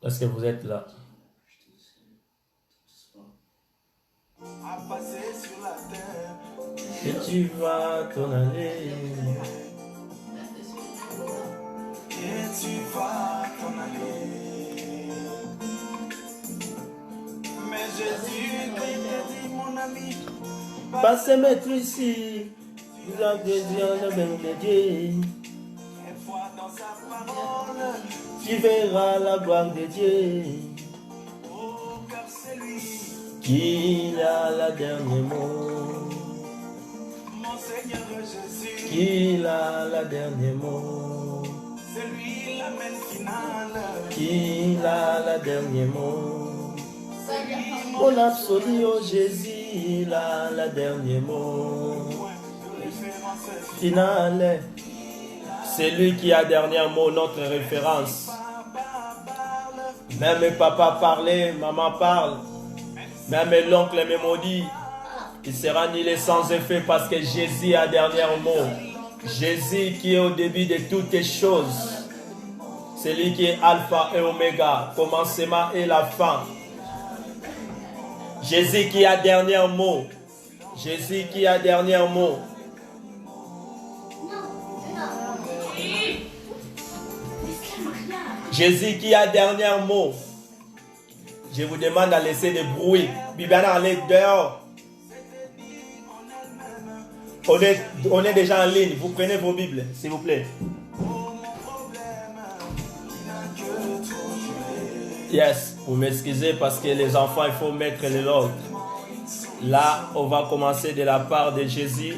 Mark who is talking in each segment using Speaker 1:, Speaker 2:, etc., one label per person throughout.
Speaker 1: Est-ce que vous êtes là? Et tu vas t'en aller.
Speaker 2: Et tu vas t'en aller. Mais Jésus qui te dit, mon ami,
Speaker 1: Passez mettre ici. Vous avez Dieu, le même de Dieu.
Speaker 2: et vois dans sa parole,
Speaker 1: Tu verras la gloire de Dieu.
Speaker 2: oh, car c'est lui,
Speaker 1: Qu'il a la dernier mot.
Speaker 2: mon Seigneur Jésus.
Speaker 1: Qu'il a la dernier mot.
Speaker 2: C'est lui la main finale.
Speaker 1: Qu'il a la dernier mot. Mon absolu, oh Jésus, il a la dernier mot. Finale. C'est lui qui a dernier mot, notre référence. Même papa parlait, maman parle. Même l'oncle me maudit. Il sera nulé sans effet parce que Jésus a dernier mot. Jésus qui est au début de toutes les choses. C'est lui qui est alpha et oméga, commencement et la fin. Jésus qui a dernier mot. Jésus qui a dernier mot. Jésus qui a dernier mot. Je vous demande à laisser des bruits. Bibiana, allez dehors. On est déjà en ligne. Vous prenez vos Bibles, s'il vous plaît. Yes, vous m'excusez parce que les enfants, il faut mettre l'ordre. Là, on va commencer de la part de Jésus.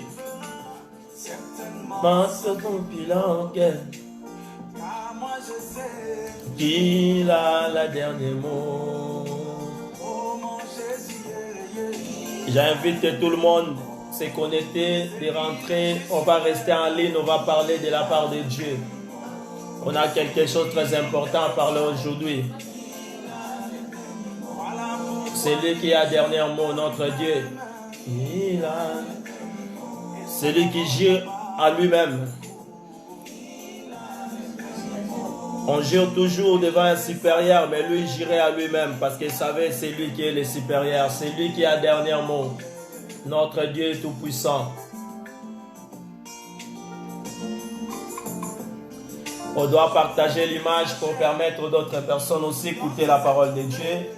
Speaker 1: Qu'il a la dernier mot. J'invite tout le monde à se connecter, de rentrer. On va rester en ligne, on va parler de la part de Dieu. On a quelque chose de très important à parler aujourd'hui. C'est lui qui a dernier mot, notre Dieu. C'est lui qui jure à lui-même. On jure toujours devant un supérieur, mais lui jurait à lui-même parce qu'il savait que c'est lui qui est le supérieur. C'est lui qui a dernier mot. Notre Dieu tout-puissant. On doit partager l'image pour permettre d'autres personnes aussi d'écouter la parole de Dieu.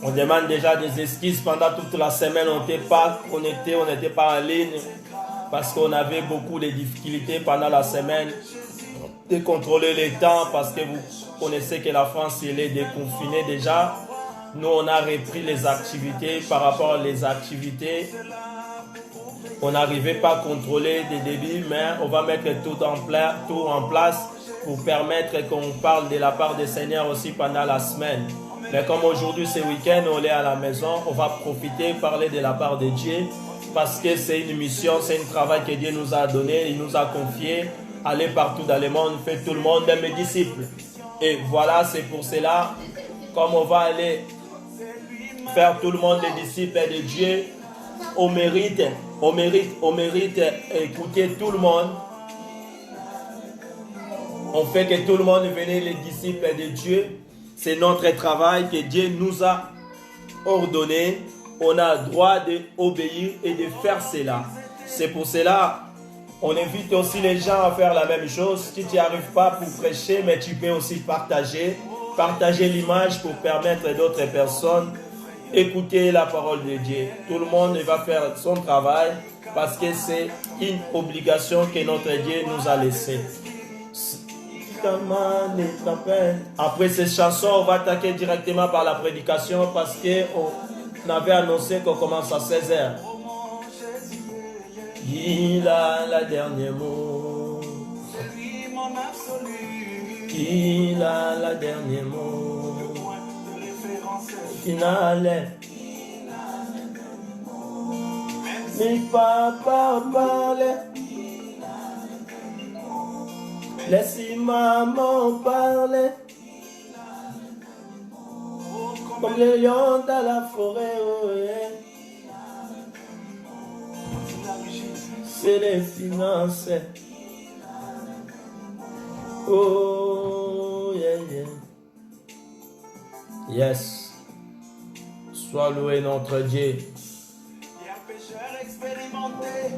Speaker 1: On demande déjà des excuses. Pendant toute la semaine, on n'était pas connecté, on n'était pas en ligne parce qu'on avait beaucoup de difficultés pendant la semaine de contrôler les temps parce que vous connaissez que la France elle est déconfinée déjà. Nous, on a repris les activités par rapport aux activités. On n'arrivait pas à contrôler des débits, mais on va mettre tout en place pour permettre qu'on parle de la part des Seigneurs aussi pendant la semaine. Mais comme aujourd'hui c'est week-end, on est à la maison, on va profiter, parler de la part de Dieu parce que c'est une mission, c'est un travail que Dieu nous a donné, il nous a confié. Aller partout dans le monde, faire tout le monde mes disciples. Et voilà, c'est pour cela, comme on va aller faire tout le monde des disciples de Dieu, on mérite écouter tout le monde. On fait que tout le monde devienne les disciples de Dieu. C'est notre travail que Dieu nous a ordonné. On a le droit d'obéir et de faire cela. C'est pour cela on invite aussi les gens à faire la même chose. Si tu n'y arrives pas pour prêcher, mais tu peux aussi partager l'image pour permettre d'autres personnes d'écouter la parole de Dieu. Tout le monde va faire son travail parce que c'est une obligation que notre Dieu nous a laissée. Après ces chansons, on va attaquer directement par la prédication parce qu'on avait annoncé qu'on commence à 16h. Il a la dernier mot.
Speaker 2: C'est lui mon absolu.
Speaker 1: Il a la dernier mot.
Speaker 2: Le point de référence.
Speaker 1: Finale. Mais papa parlait. Laisse maman parler. Comme le lion dans la forêt. Oh, yeah. c'est les finances. Oh, yeah, yeah. Yes. Sois loué notre Dieu.
Speaker 2: Il y a un pécheur expérimenté,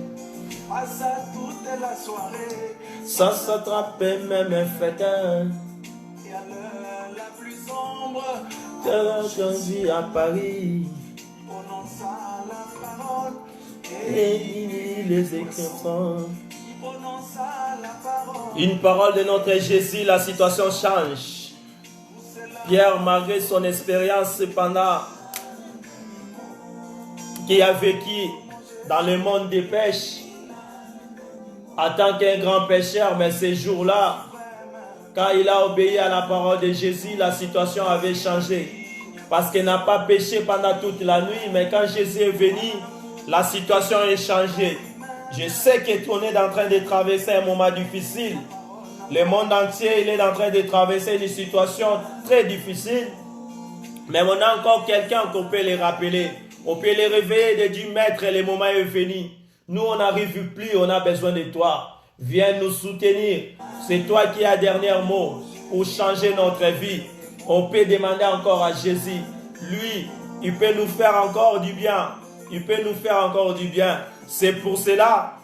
Speaker 2: à ça toute la soirée.
Speaker 1: Sans s'attraper même un fétin.
Speaker 2: Et à l'heure la plus sombre,
Speaker 1: Que l'on à Paris.
Speaker 2: il prononça la parole.
Speaker 1: Et il lit les Écritures.
Speaker 2: Il prononça la parole.
Speaker 1: Une parole de notre Jésus, la situation change. Pierre, malgré son expérience, cependant, qui a vécu dans le monde des pêches, en tant qu'un grand pécheur, mais ces jours-là, quand il a obéi à la parole de Jésus, la situation avait changé. Parce qu'il n'a pas péché pendant toute la nuit, mais quand Jésus est venu, la situation a changé. Je sais que tu es en train de traverser un moment difficile. Le monde entier, il est en train de traverser une situation très difficile. Mais on a encore quelqu'un qu'on peut les rappeler. On peut les réveiller et dire, Maître, le moment est venu. Nous, on n'arrive plus, on a besoin de toi. Viens nous soutenir. C'est toi qui as le dernier mot pour changer notre vie. On peut demander encore à Jésus. Lui, il peut nous faire encore du bien. Il peut nous faire encore du bien. C'est pour cela,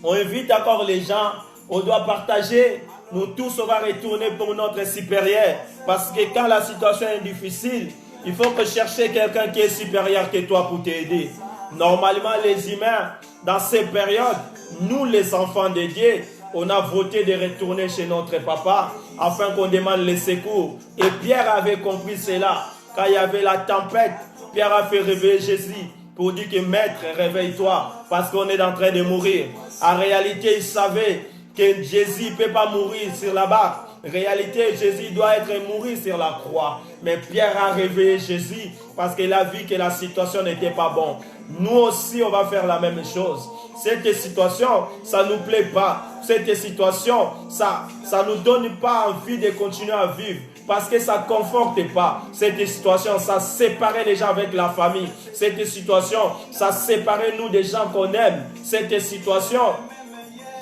Speaker 1: on invite encore les gens. On doit partager. Nous tous, on va retourner pour notre supérieur. Parce que quand la situation est difficile, il faut que chercher quelqu'un qui est supérieur que toi pour t'aider. Normalement, les humains, dans ces périodes, nous les enfants de Dieu, on a voté de retourner chez notre papa afin qu'on demande les secours. Et Pierre avait compris cela. Quand il y avait la tempête, Pierre a fait réveiller Jésus pour dire que Maître, réveille-toi parce qu'on est en train de mourir. En réalité, il savait que Jésus ne peut pas mourir sur la barque. En réalité, Jésus doit être mourir sur la croix. Mais Pierre a réveillé Jésus parce qu'il a vu que la situation n'était pas bonne. Nous aussi, on va faire la même chose. Cette situation, ça ne nous plaît pas. Cette situation, ça ne nous donne pas envie de continuer à vivre. Parce que ça ne conforte pas. Cette situation, ça séparait les gens avec la famille. Cette situation, ça séparait nous des gens qu'on aime. Cette situation,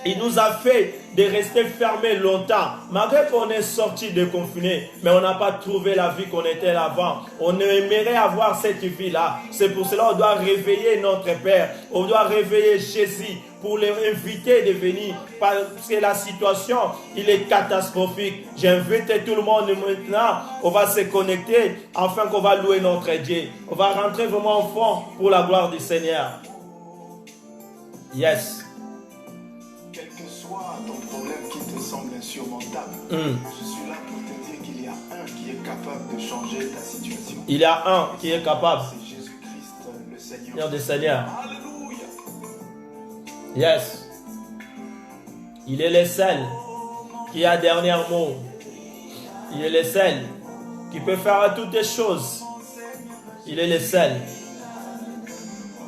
Speaker 1: il nous a fait de rester fermés longtemps. Malgré qu'on est sorti de confiné, mais on n'a pas trouvé la vie qu'on était avant. On aimerait avoir cette vie-là. C'est pour cela qu'on doit réveiller notre Père. On doit réveiller Jésus pour l'inviter de venir. Parce que la situation, il est catastrophique. J'invite tout le monde maintenant. On va se connecter afin qu'on va louer notre Dieu. On va rentrer vraiment au fond pour la gloire du Seigneur. Yes.
Speaker 2: Quel que soit ton problème qui te semble insurmontable, je suis là pour te dire qu'il y a un qui est capable de changer ta situation.
Speaker 1: Il y a un qui est capable.
Speaker 2: C'est Jésus-Christ, le Seigneur.
Speaker 1: Seigneur des Seigneurs.
Speaker 2: Alléluia.
Speaker 1: Yes. Il est le seul qui a le dernier mot. Il est le seul qui peut faire toutes les choses. Il est le seul.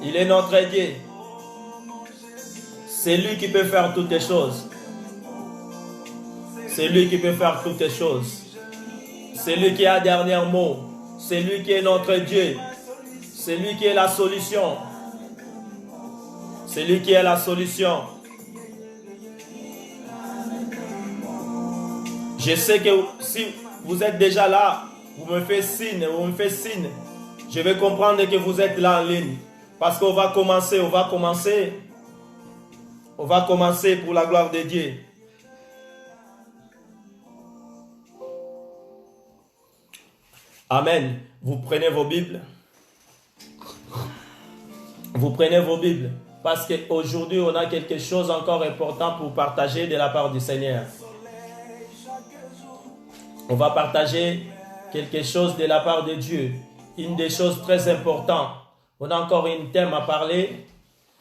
Speaker 1: Il est notre Dieu. C'est lui qui peut faire toutes les choses. C'est lui qui peut faire toutes les choses. C'est lui qui a le dernier mot. C'est lui qui est notre Dieu. C'est lui qui est la solution. C'est lui qui est la solution. Je sais que si vous êtes déjà là, vous me faites signe, je vais comprendre que vous êtes là en ligne. Parce qu'on va commencer, On va commencer pour la gloire de Dieu. Amen. Vous prenez vos Bibles. Vous prenez vos Bibles. Parce qu'aujourd'hui, on a quelque chose encore important pour partager de la part du Seigneur. On va partager quelque chose de la part de Dieu. Une des choses très importantes. On a encore un thème à parler.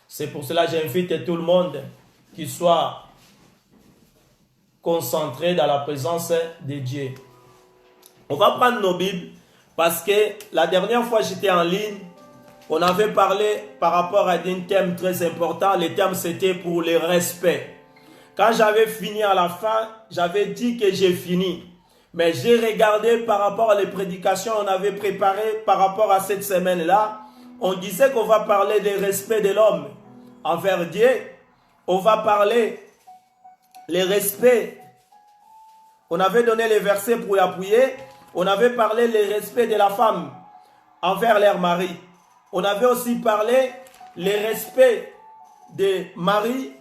Speaker 1: C'est pour cela que j'invite tout le monde qui soit concentré dans la présence de Dieu. On va prendre nos Bibles parce que la dernière fois que j'étais en ligne, on avait parlé par rapport à un thème très important. Le thème c'était pour le respect. Quand j'avais fini à la fin, j'avais dit que j'ai fini. Mais j'ai regardé par rapport à les prédications qu'on avait préparées par rapport à cette semaine-là. On disait qu'on va parler du respect de l'homme envers Dieu. On va parler les respects. On avait donné les versets pour y appuyer. On avait parlé les respects de la femme envers leur mari. On avait aussi parlé les respects des maris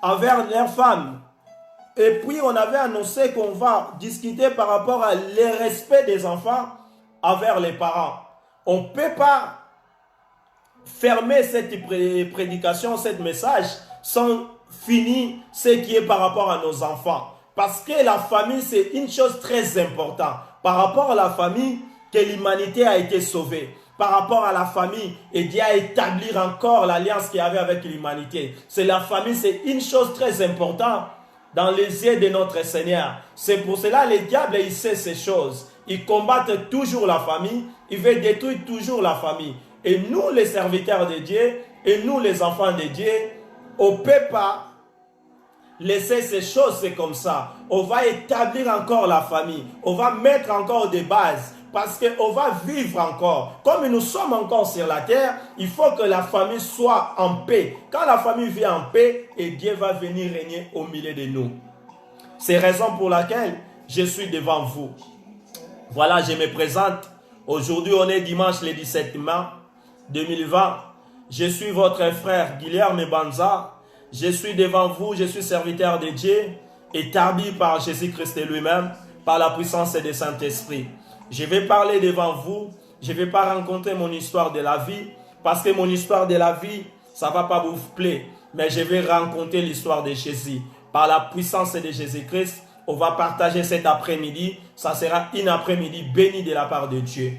Speaker 1: envers leurs femmes. Et puis on avait annoncé qu'on va discuter par rapport à les respects des enfants envers les parents. On ne peut pas fermer cette prédication, ce message, sans finir ce qui est par rapport à nos enfants. Parce que la famille, c'est une chose très importante. Par rapport à la famille, que l'humanité a été sauvée. Par rapport à la famille, et Dieu a établi encore l'alliance qu'il y avait avec l'humanité. C'est la famille, c'est une chose très importante dans les yeux de notre Seigneur. C'est pour cela que le diable, il sait ces choses. Il combat toujours la famille, il veut détruire toujours la famille. Et nous, les serviteurs de Dieu, et nous, les enfants de Dieu, on ne peut pas laisser ces choses comme ça. On va établir encore la famille. On va mettre encore des bases. Parce qu'on va vivre encore. Comme nous sommes encore sur la terre, il faut que la famille soit en paix. Quand la famille vit en paix, et Dieu va venir régner au milieu de nous. C'est la raison pour laquelle je suis devant vous. Voilà, je me présente. Aujourd'hui, on est dimanche le 17 mai 2020. Je suis votre frère Guilherme Banza. Je suis devant vous, je suis serviteur de Dieu, établi par Jésus-Christ lui-même, par la puissance du Saint-Esprit. Je vais parler devant vous, je ne vais pas rencontrer mon histoire de la vie, parce que mon histoire de la vie, ça ne va pas vous plaire, mais je vais rencontrer l'histoire de Jésus. Par la puissance de Jésus-Christ, on va partager cet après-midi, ça sera une après-midi bénie de la part de Dieu.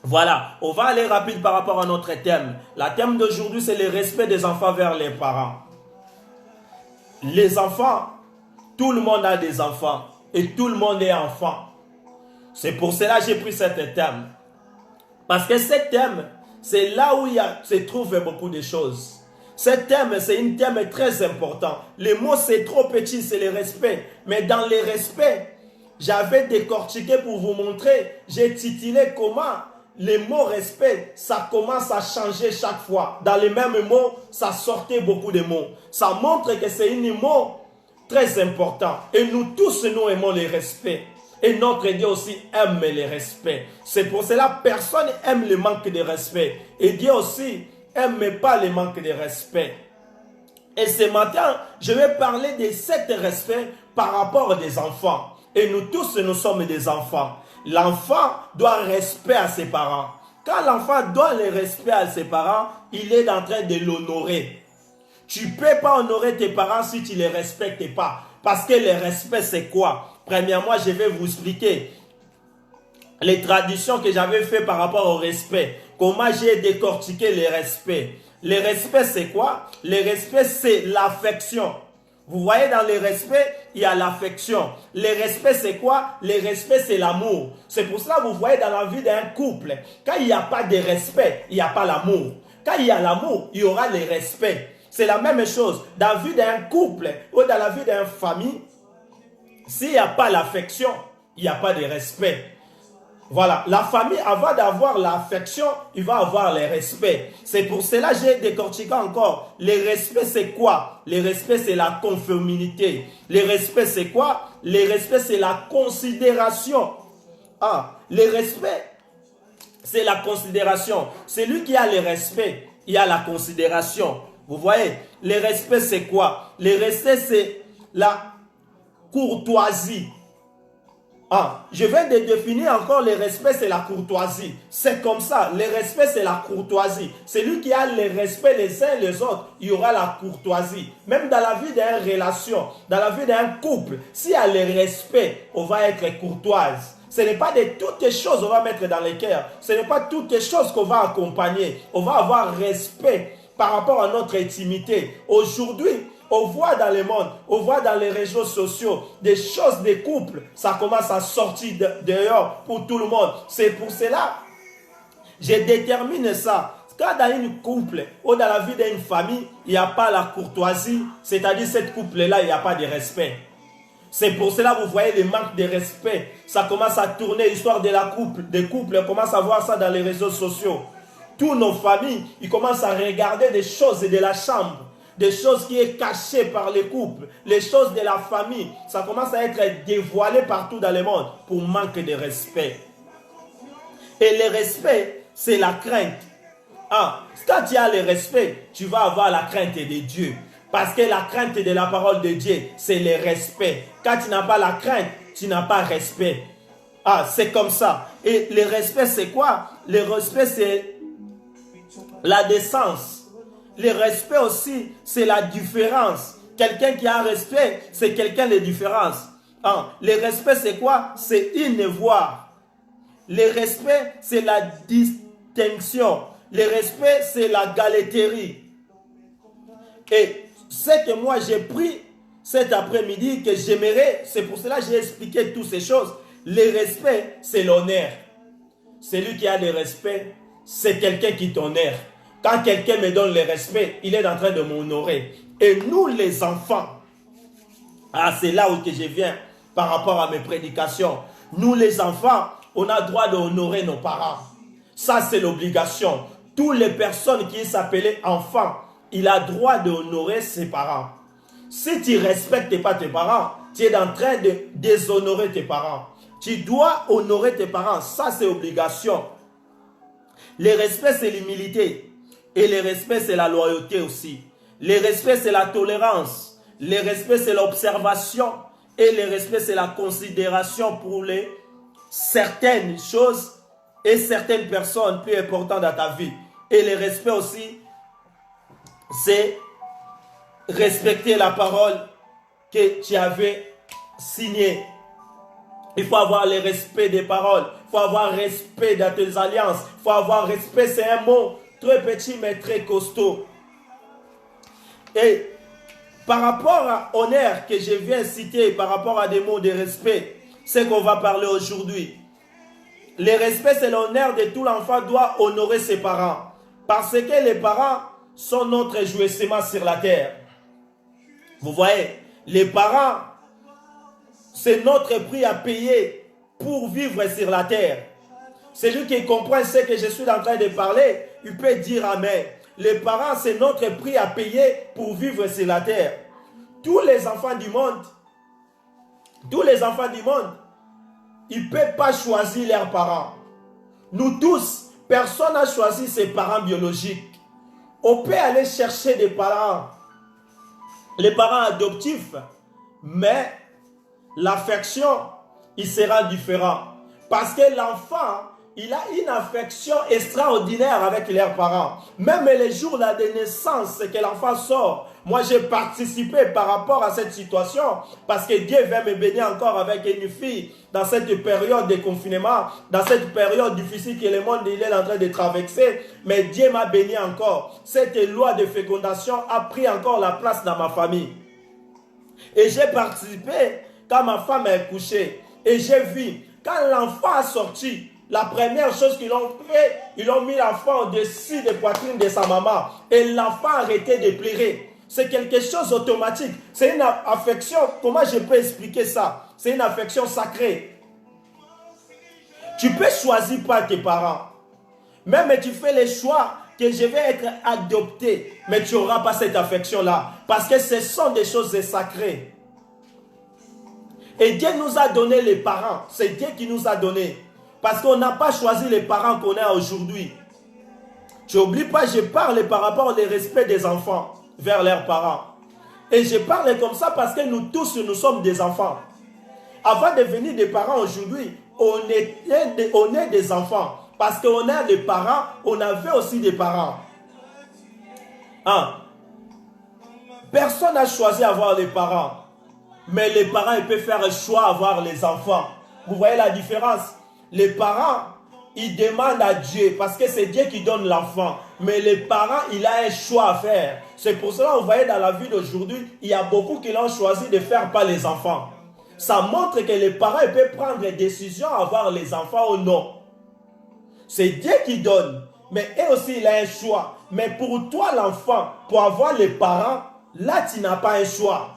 Speaker 1: Voilà, on va aller rapide par rapport à notre thème. Le thème d'aujourd'hui, c'est le respect des enfants vers les parents. Les enfants, tout le monde a des enfants et tout le monde est enfant. C'est pour cela que j'ai pris ce thème. Parce que ce thème, c'est là où se trouve beaucoup de choses. Ce thème, c'est un thème très important. Le mot, c'est trop petit, c'est le respect. Mais dans le respect, j'avais décortiqué pour vous montrer, j'ai titulé comment le mot respect, ça commence à changer chaque fois. Dans les mêmes mots, ça sortait beaucoup de mots. Ça montre que c'est un mot très important. Et nous tous, nous aimons le respect. Et notre Dieu aussi aime le respect. C'est pour cela que personne n'aime le manque de respect. Et Dieu aussi n'aime pas le manque de respect. Et ce matin, je vais parler de cet respect par rapport aux enfants. Et nous tous, nous sommes des enfants. L'enfant doit respect à ses parents. Quand l'enfant doit le respect à ses parents, il est en train de l'honorer. Tu ne peux pas honorer tes parents si tu ne les respectes pas. Parce que le respect, c'est quoi? Premièrement, je vais vous expliquer les traditions que j'avais fait par rapport au respect. Comment j'ai décortiqué le respect. Le respect, c'est quoi? Le respect, c'est l'affection. Vous voyez, dans le respect, il y a l'affection. Le respect, c'est quoi? Le respect, c'est l'amour. C'est pour cela que vous voyez dans la vie d'un couple, quand il n'y a pas de respect, il n'y a pas l'amour. Quand il y a l'amour, il y aura le respect. C'est la même chose. Dans la vie d'un couple ou dans la vie d'une famille, s'il n'y a pas l'affection, il n'y a pas de respect. Voilà, la famille, avant d'avoir l'affection, il va avoir le respect. C'est pour cela que j'ai décortiqué encore. Le respect, c'est quoi? Le respect, c'est la conformité. Le respect, c'est quoi? Le respect, c'est la considération. Ah, le respect, c'est la considération. Celui qui a le respect, il a la considération. Vous voyez, le respect, c'est quoi? Le respect, c'est la courtoisie. Ah, je viens de définir encore le respect, c'est la courtoisie. C'est comme ça, le respect, c'est la courtoisie. Celui qui a le respect les uns les autres, il y aura la courtoisie. Même dans la vie d'une relation, dans la vie d'un couple, s'il y a le respect, on va être courtoise. Ce n'est pas de toutes les choses qu'on va mettre dans le cœur. Ce n'est pas toutes les choses qu'on va accompagner. On va avoir respect par rapport à notre intimité. Aujourd'hui, on voit dans le monde, on voit dans les réseaux sociaux des choses des couples, ça commence à sortir dehors pour tout le monde. C'est pour cela que je détermine ça. Quand dans une couple ou dans la vie d'une famille, il n'y a pas la courtoisie, c'est-à-dire cette couple-là, il n'y a pas de respect. C'est pour cela que vous voyez le manque de respect. Ça commence à tourner, l'histoire de la couple, des couples, on commence à voir ça dans les réseaux sociaux. toutes nos familles, ils commencent à regarder des choses de la chambre, des choses qui sont cachées par les couples, les choses de la famille. Ça commence à être dévoilé partout dans le monde pour manque de respect. Et le respect, c'est la crainte. Quand tu as le respect, tu vas avoir la crainte de Dieu. Parce que la crainte de la parole de Dieu, c'est le respect. Quand tu n'as pas la crainte, tu n'as pas respect. C'est comme ça. Et le respect, c'est quoi? Le respect, c'est la décence. Le respect aussi, c'est la différence. Quelqu'un qui a un respect, c'est quelqu'un de différence. Le respect, c'est quoi? C'est une voix. Le respect, c'est la distinction. Le respect, c'est la galetterie. Et ce que moi j'ai pris cet après-midi, que j'aimerais, c'est pour cela que j'ai expliqué toutes ces choses. Le respect, c'est l'honneur. Celui qui a le respect, c'est quelqu'un qui t'honore. Quand quelqu'un me donne le respect, il est en train de m'honorer. Et nous les enfants, c'est là où que je viens par rapport à mes prédications. Nous les enfants, on a le droit d'honorer nos parents. Ça, c'est l'obligation. Toutes les personnes qui s'appellent enfants, il a le droit d'honorer ses parents. Si tu ne respectes pas tes parents, tu es en train de déshonorer tes parents. Tu dois honorer tes parents. Ça, c'est obligation. Le respect, c'est l'humilité. Et le respect, c'est la loyauté aussi. Le respect, c'est la tolérance. Le respect, c'est l'observation. Et le respect, c'est la considération pour certaines choses et certaines personnes plus importantes dans ta vie. Et le respect aussi, c'est respecter la parole que tu avais signée. Il faut avoir le respect des paroles. Il faut avoir respect de tes alliances. Il faut avoir respect, c'est un mot très petit mais très costaud. Et par rapport à honneur que je viens citer, par rapport à des mots de respect, c'est qu'on va parler aujourd'hui. Le respect, c'est l'honneur de tout l'enfant doit honorer ses parents. Parce que les parents sont notre jouissement sur la terre. Vous voyez, les parents, c'est notre prix à payer pour vivre sur la terre. Celui qui comprend ce que je suis en train de parler, il peut dire amen. Les parents, c'est notre prix à payer pour vivre sur la terre. Tous les enfants du monde, ils ne peuvent pas choisir leurs parents. Nous tous, personne n'a choisi ses parents biologiques. On peut aller chercher des parents, les parents adoptifs, mais l'affection, il sera différent. Parce que l'enfant, il a une affection extraordinaire avec leurs parents. Même les jours de naissance que l'enfant sort, moi j'ai participé par rapport à cette situation parce que Dieu veut me bénir encore avec une fille dans cette période de confinement, dans cette période difficile que le monde il est en train de traverser. Mais Dieu m'a béni encore. Cette loi de fécondation a pris encore la place dans ma famille. Et j'ai participé quand ma femme est couchée. Et j'ai vu, quand l'enfant a sorti, la première chose qu'ils ont fait, ils ont mis l'enfant au-dessus des poitrines de sa maman. Et l'enfant a arrêté de pleurer. C'est quelque chose d'automatique. C'est une affection. Comment je peux expliquer ça? C'est une affection sacrée. Tu peux choisir pas tes parents. Même tu fais le choix que je vais être adopté. Mais tu n'auras pas cette affection-là. Parce que ce sont des choses sacrées. Et Dieu nous a donné les parents. C'est Dieu qui nous a donné. Parce qu'on n'a pas choisi les parents qu'on a aujourd'hui. Tu n'oublies pas, je parle par rapport au respect des enfants vers leurs parents. Et je parle comme ça parce que nous tous, nous sommes des enfants. Avant de devenir des parents aujourd'hui, on est des enfants. Parce qu'on a des parents, on avait aussi des parents. Personne n'a choisi d'avoir les parents. Mais les parents, ils peuvent faire le choix d'avoir les enfants. Vous voyez la différence? Les parents, ils demandent à Dieu parce que c'est Dieu qui donne l'enfant. Mais les parents, il a un choix à faire. C'est pour cela vous voyez dans la vie d'aujourd'hui, il y a beaucoup qui l'ont choisi de faire pas les enfants. Ça montre que les parents ils peuvent prendre des décisions à avoir les enfants ou non. C'est Dieu qui donne. Mais eux aussi, il a un choix. Mais pour toi, l'enfant, pour avoir les parents, là, tu n'as pas un choix.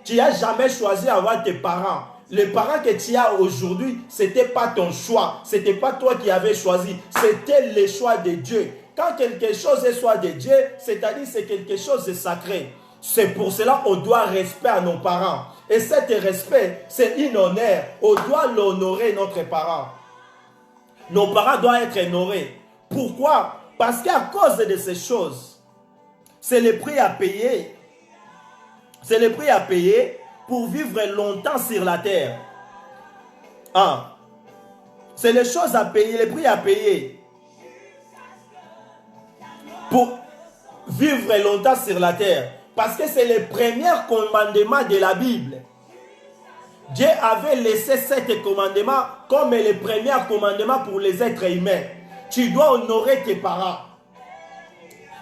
Speaker 1: Tu n'as jamais choisi d'avoir tes parents. Les parents que tu as aujourd'hui, ce n'était pas ton choix. Ce n'était pas toi qui avais choisi. C'était le choix de Dieu. quand quelque chose est soit de Dieu, c'est-à-dire c'est quelque chose de sacré. C'est pour cela qu'on doit respect à nos parents. Et cet respect, c'est un honneur. On doit l'honorer, notre parent. Nos parents doivent être honorés. Pourquoi? Parce qu'à cause de ces choses, c'est le prix à payer. C'est le prix à payer pour vivre longtemps sur la terre. Ah. C'est les choses à payer, les prix à payer pour vivre longtemps sur la terre. Parce que c'est le premier commandement de la Bible. Dieu avait laissé cet commandement comme le premier commandement pour les êtres humains. Tu dois honorer tes parents.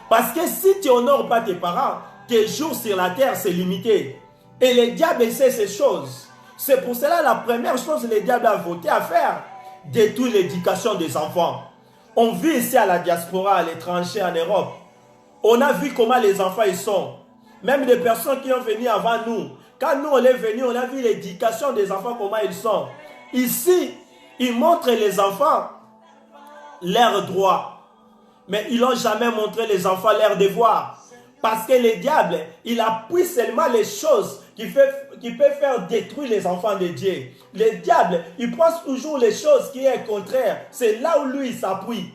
Speaker 1: Parce que si tu n'honores pas tes parents, tes jours sur la terre, c'est limité. Et le diable sait ces choses. C'est pour cela la première chose que le diable a voté à faire, détruire l'éducation des enfants. On vit ici à la diaspora, à l'étranger, en Europe. On a vu comment les enfants ils sont. Même des personnes qui ont venu avant nous. Quand nous on est venus, on a vu l'éducation des enfants, comment ils sont. Ici, ils montrent les enfants leurs droits. Mais ils n'ont jamais montré les enfants leurs devoirs. Parce que le diable, il appuie seulement les choses qui peuvent faire détruire les enfants de Dieu. Le diable, il pense toujours les choses qui sont contraires. C'est là où lui, il s'appuie.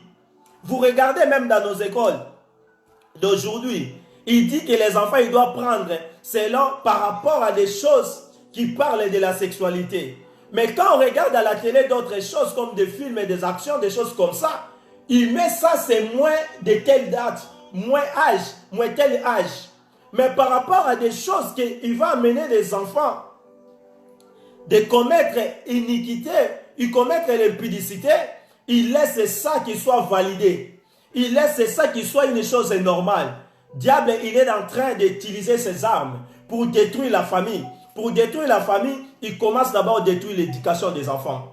Speaker 1: Vous regardez même dans nos écoles d'aujourd'hui, il dit que les enfants, ils doivent prendre selon par rapport à des choses qui parlent de la sexualité. Mais quand on regarde à la télé d'autres choses comme des films et des actions, des choses comme ça, il met ça, c'est moins de telle date, moins âge, moins tel âge. Mais par rapport à des choses qu'il va amener les enfants de commettre iniquité, ils commettent l'impudicité, il laisse ça qui soit validé. Il laisse ça qui soit une chose normale. Diable, il est en train d'utiliser ses armes pour détruire la famille. Pour détruire la famille, il commence d'abord à détruire l'éducation des enfants.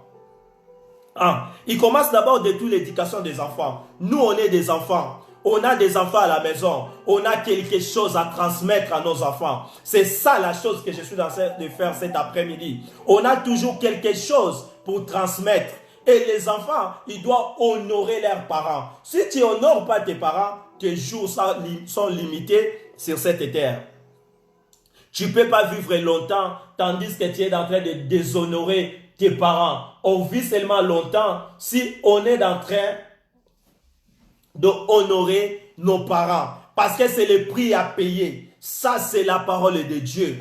Speaker 1: Il commence d'abord à détruire l'éducation des enfants. Nous, on est des enfants. On a des enfants à la maison. On a quelque chose à transmettre à nos enfants. C'est ça la chose que je suis en train de faire cet après-midi. On a toujours quelque chose pour transmettre. Et les enfants, ils doivent honorer leurs parents. Si tu n'honores pas tes parents, tes jours sont limités sur cette terre. Tu ne peux pas vivre longtemps tandis que tu es en train de déshonorer tes parents. On vit seulement longtemps si on est en train d'honorer nos parents. Parce que c'est le prix à payer. Ça, c'est la parole de Dieu.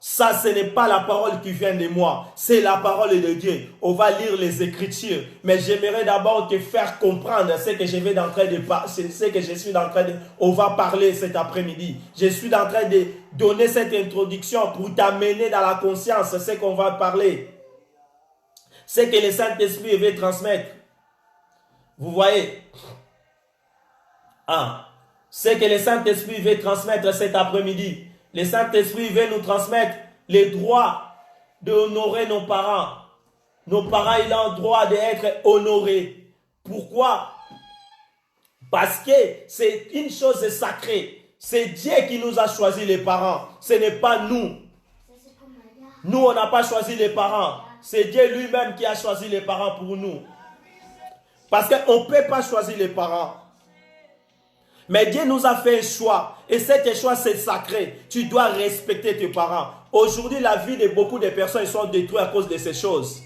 Speaker 1: Ça, ce n'est pas la parole qui vient de moi. C'est la parole de Dieu. On va lire les Écritures. Mais j'aimerais d'abord te faire comprendre ce que je vais en train de ce que je suis en train de... On va parler cet après-midi. Je suis en train de donner cette introduction pour t'amener dans la conscience ce qu'on va parler. Ce que le Saint-Esprit veut transmettre. Vous voyez? Ce que le Saint-Esprit veut transmettre cet après-midi. Le Saint-Esprit veut nous transmettre les droits d'honorer nos parents. Nos parents, ils ont le droit d'être honorés. Pourquoi? Parce que c'est une chose sacrée. C'est Dieu qui nous a choisi les parents. Ce n'est pas nous. Nous, on n'a pas choisi les parents. C'est Dieu lui-même qui a choisi les parents pour nous. Parce qu'on ne peut pas choisir les parents. Mais Dieu nous a fait un choix. Et cet choix, c'est sacré. Tu dois respecter tes parents. Aujourd'hui, la vie de beaucoup de personnes sont détruites à cause de ces choses.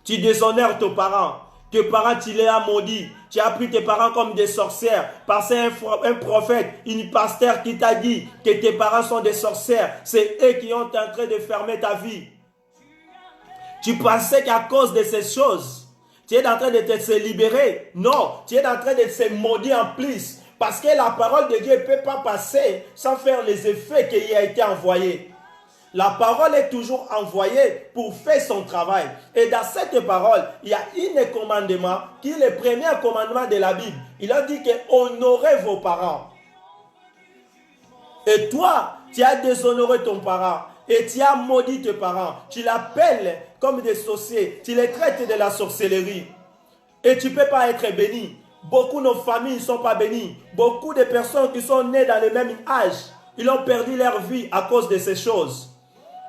Speaker 1: Tu déshonores tes parents. Tes parents, tu les as maudits. Tu as pris tes parents comme des sorcières. Parce qu'un prophète, une pasteur qui t'a dit que tes parents sont des sorcières. C'est eux qui ont en train de fermer ta vie. Tu pensais qu'à cause de ces choses, tu es en train de te libérer. Non, tu es en train de te maudire en plus. Parce que la parole de Dieu ne peut pas passer sans faire les effets qui a été envoyé. La parole est toujours envoyée pour faire son travail. Et dans cette parole, il y a un commandement qui est le premier commandement de la Bible. Il a dit que honorez vos parents. Et toi, tu as déshonoré ton parent. Et tu as maudit tes parents. Tu l'appelles comme des sorciers. Tu les traites de la sorcellerie. Et tu ne peux pas être béni. Beaucoup de nos familles ne sont pas bénies. Beaucoup de personnes qui sont nées dans le même âge, ils ont perdu leur vie à cause de ces choses.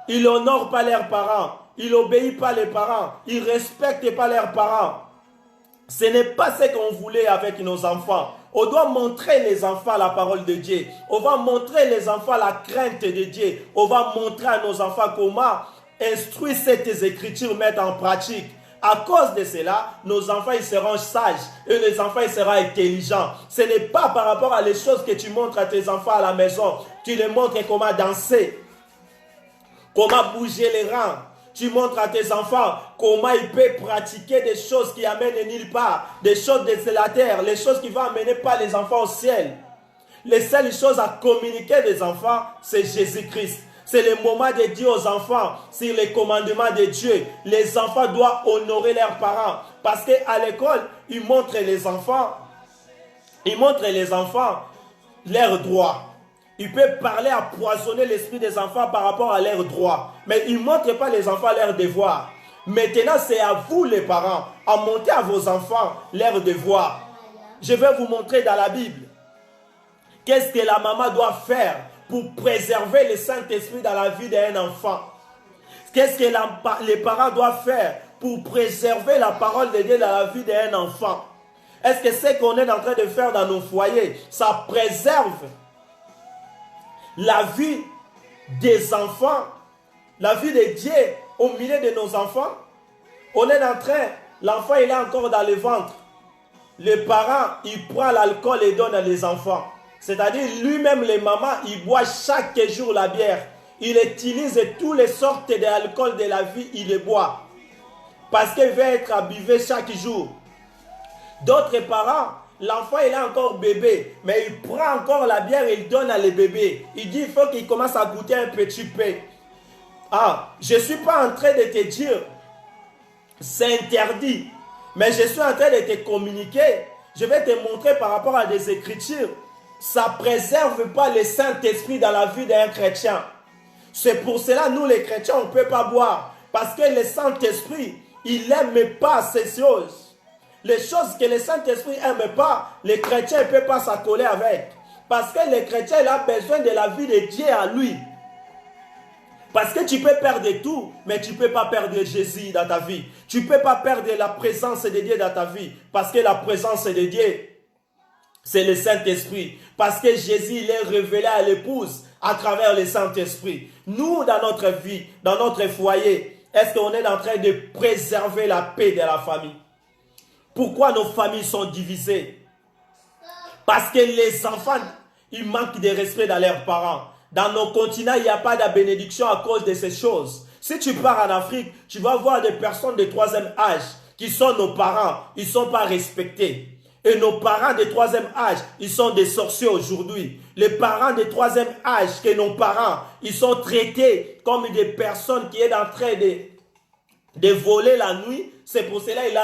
Speaker 1: Ils n'honorent pas leurs parents. Ils n'obéissent pas les parents. Ils ne respectent pas leurs parents. Ce n'est pas ce qu'on voulait avec nos enfants. On doit montrer les enfants la parole de Dieu. On va montrer les enfants la crainte de Dieu. On va montrer à nos enfants comment instruire ces écritures, mettre en pratique. À cause de cela, nos enfants ils seront sages et les enfants ils seront intelligents. Ce n'est pas par rapport à les choses que tu montres à tes enfants à la maison. Tu les montres comment danser, comment bouger les rangs. Tu montres à tes enfants comment ils peuvent pratiquer des choses qui amènent nulle part, des choses de la terre, les choses qui vont amener pas les enfants au ciel. Les seules choses à communiquer des enfants, c'est Jésus-Christ. C'est le moment de dire aux enfants sur les commandements de Dieu. Les enfants doivent honorer leurs parents. Parce qu'à l'école, ils montrent les enfants leurs droits. Ils peuvent parler, empoisonner l'esprit des enfants par rapport à leurs droits. Mais ils ne montrent pas les enfants leurs devoirs. Maintenant, c'est à vous les parents, à montrer à vos enfants leurs devoirs. Je vais vous montrer dans la Bible. Qu'est-ce que la maman doit faire pour préserver le Saint-Esprit dans la vie d'un enfant? Qu'est-ce que les parents doivent faire pour préserver la parole de Dieu dans la vie d'un enfant? Est-ce que ce qu'on est en train de faire dans nos foyers, ça préserve la vie des enfants, la vie de Dieu au milieu de nos enfants? On est en train, l'enfant il est encore dans le ventre. Les parents, ils prennent l'alcool et donnent à les enfants. C'est-à-dire lui-même, les mamans, il boit chaque jour la bière. Il utilise toutes les sortes d'alcool de la vie, il les boit. Parce qu'il veut être abeuvé chaque jour. D'autres parents, l'enfant il est encore bébé, mais il prend encore la bière et il donne à les bébés. Il dit il faut qu'il commence à goûter un petit peu. Ah, je ne suis pas en train de te dire, c'est interdit. Mais je suis en train de te communiquer. Je vais te montrer par rapport à des écritures. Ça ne préserve pas le Saint-Esprit dans la vie d'un chrétien. C'est pour cela, nous les chrétiens, on ne peut pas boire. Parce que le Saint-Esprit, il n'aime pas ces choses. Les choses que le Saint-Esprit n'aime pas, les chrétiens ne peuvent pas s'accoler avec. Parce que le chrétien, il a besoin de la vie de Dieu à lui. Parce que tu peux perdre tout, mais tu ne peux pas perdre Jésus dans ta vie. Tu ne peux pas perdre la présence de Dieu dans ta vie. Parce que la présence de Dieu, c'est le Saint-Esprit. Parce que Jésus, il est révélé à l'épouse à travers le Saint-Esprit. Nous, dans notre vie, dans notre foyer, est-ce qu'on est en train de préserver la paix de la famille? Pourquoi nos familles sont divisées? Parce que les enfants, ils manquent de respect dans leurs parents. Dans nos continents, il n'y a pas de bénédiction à cause de ces choses. Si tu pars en Afrique, tu vas voir des personnes de troisième âge qui sont nos parents. Ils ne sont pas respectés. Et nos parents de troisième âge, ils sont des sorciers aujourd'hui. Les parents de troisième âge que nos parents, ils sont traités comme des personnes qui sont en train de voler la nuit. C'est pour cela qu'il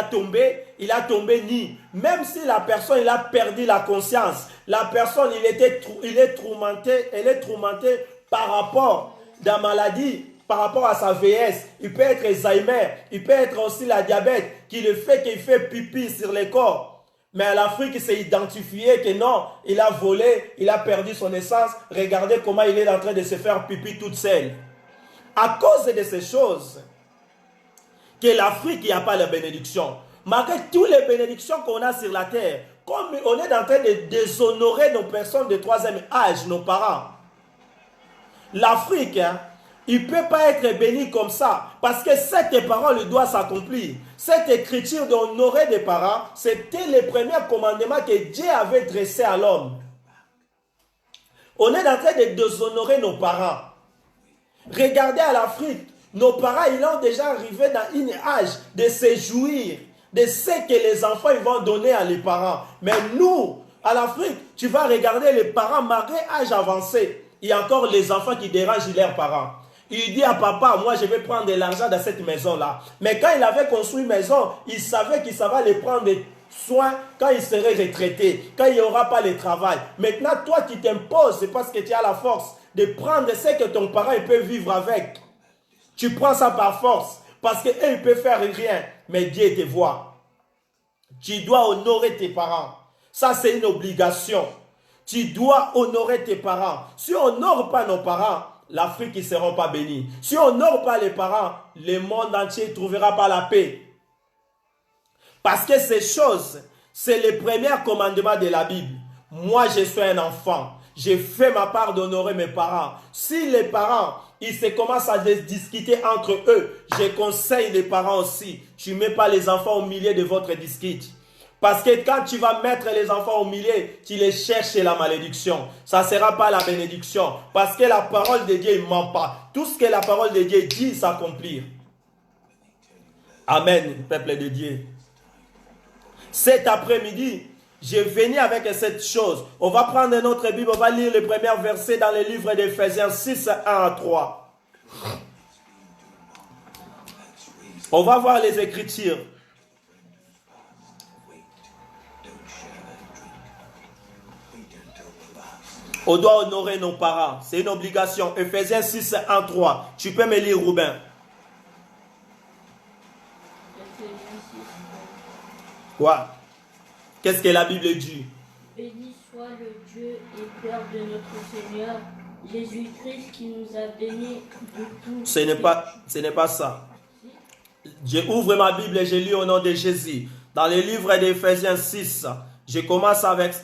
Speaker 1: a tombé nu. Même si la personne il a perdu la conscience, la personne elle est tourmentée par rapport à la maladie, par rapport à sa vieillesse. Il peut être Alzheimer, il peut être aussi la diabète qui le fait qu'il fait pipi sur le corps. Mais à l'Afrique, c'est identifié que non, il a volé, il a perdu son essence. Regardez comment il est en train de se faire pipi toute seule. À cause de ces choses, que l'Afrique, il n'y a pas la bénédiction. Malgré toutes les bénédictions qu'on a sur la terre, comme on est en train de déshonorer nos personnes de troisième âge, nos parents. L'Afrique, il ne peut pas être béni comme ça, parce que cette parole doit s'accomplir. Cette écriture d'honorer des parents, c'était le premier commandement que Dieu avait dressé à l'homme. On est en train de déshonorer nos parents. Regardez à l'Afrique, nos parents, ils ont déjà arrivé dans un âge de se jouir de ce que les enfants ils vont donner à les parents. Mais nous, à l'Afrique, tu vas regarder les parents mariés à âge avancé. Il y a encore les enfants qui dérangent leurs parents. Il dit à papa, moi je vais prendre de l'argent dans cette maison-là. Mais quand il avait construit une maison, il savait qu'il savait les prendre des soins quand il serait retraité, quand il n'y aura pas le travail. Maintenant, toi qui t'imposes, c'est parce que tu as la force de prendre ce que ton parent il peut vivre avec. Tu prends ça par force, parce qu'eux ils ne peuvent faire rien, mais Dieu te voit. Tu dois honorer tes parents. Ça, c'est une obligation. Tu dois honorer tes parents. Si on n'honore pas nos parents, l'Afrique ne sera pas bénie. Si on n'honore pas les parents, le monde entier ne trouvera pas la paix. Parce que ces choses, c'est les premiers commandements de la Bible. Moi, je suis un enfant. J'ai fait ma part d'honorer mes parents. Si les parents, ils se commencent à discuter entre eux, je conseille les parents aussi. Tu ne mets pas les enfants au milieu de votre dispute. Parce que quand tu vas mettre les enfants au milieu, tu les cherches la malédiction. Ça ne sera pas la bénédiction. Parce que la parole de Dieu ne ment pas. Tout ce que la parole de Dieu dit s'accomplir. Amen, peuple de Dieu. Cet après-midi, je venu avec cette chose. On va prendre notre Bible, on va lire le premier verset dans le livre d'Éphésiens 6, 1 à 3. On va voir les Écritures. On doit honorer nos parents. C'est une obligation. Éphésiens 6, 1, 3. Tu peux me lire, Rouben? Quoi? Qu'est-ce que la Bible dit?
Speaker 3: Béni soit le Dieu et Père de notre Seigneur Jésus-Christ qui nous a bénis de tout.
Speaker 1: Ce n'est pas ça. Je ouvre ma Bible et je lis au nom de Jésus. Dans le livre d'Éphésiens 6, je commence avec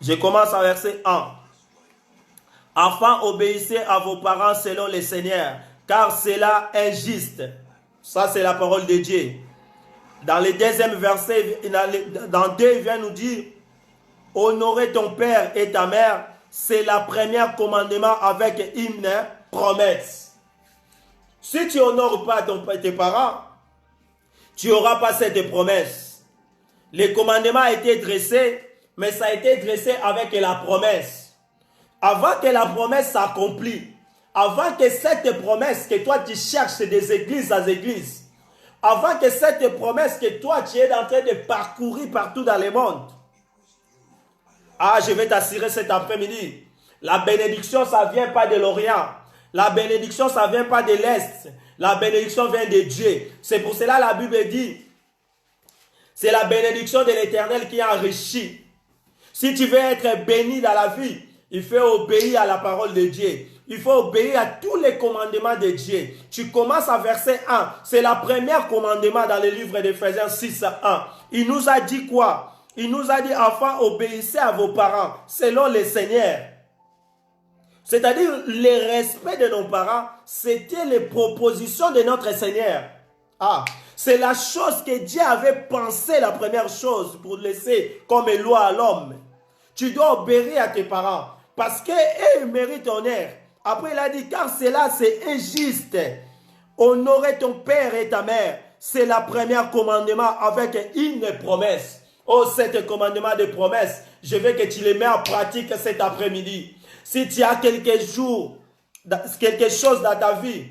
Speaker 1: verset 1. Enfin, obéissez à vos parents selon le Seigneur, car cela est juste. Ça, c'est la parole de Dieu. Dans le deuxième verset, dans 2, il vient nous dire, honorer ton père et ta mère, c'est le premier commandement avec une promesse. Si tu n'honores pas tes parents, tu n'auras pas cette promesse. Le commandement a été dressé, mais ça a été dressé avec la promesse. Avant que la promesse s'accomplisse, avant que cette promesse que toi tu cherches des églises à églises, avant que cette promesse que toi tu es en train de parcourir partout dans le monde, je vais t'assurer cet après-midi, la bénédiction ça ne vient pas de l'Orient, la bénédiction ça ne vient pas de l'Est, la bénédiction vient de Dieu. C'est pour cela la Bible dit, c'est la bénédiction de l'Éternel qui enrichit. Si tu veux être béni dans la vie, il faut obéir à la parole de Dieu. Il faut obéir à tous les commandements de Dieu. Tu commences à verset 1. C'est le premier commandement dans le livre d'Éphésiens 6, 1. Il nous a dit quoi? Il nous a dit, enfin, obéissez à vos parents selon le Seigneur. C'est-à-dire, le respect de nos parents, c'était les propositions de notre Seigneur. C'est la chose que Dieu avait pensé, la première chose, pour laisser comme loi à l'homme. Tu dois obéir à tes parents, parce qu'ils méritent honneur. Après, il a dit, car cela, c'est injuste. Honorer ton père et ta mère, c'est le premier commandement avec une promesse. Oh, cet commandement de promesse, je veux que tu les mets en pratique cet après-midi. Si tu as quelque chose dans ta vie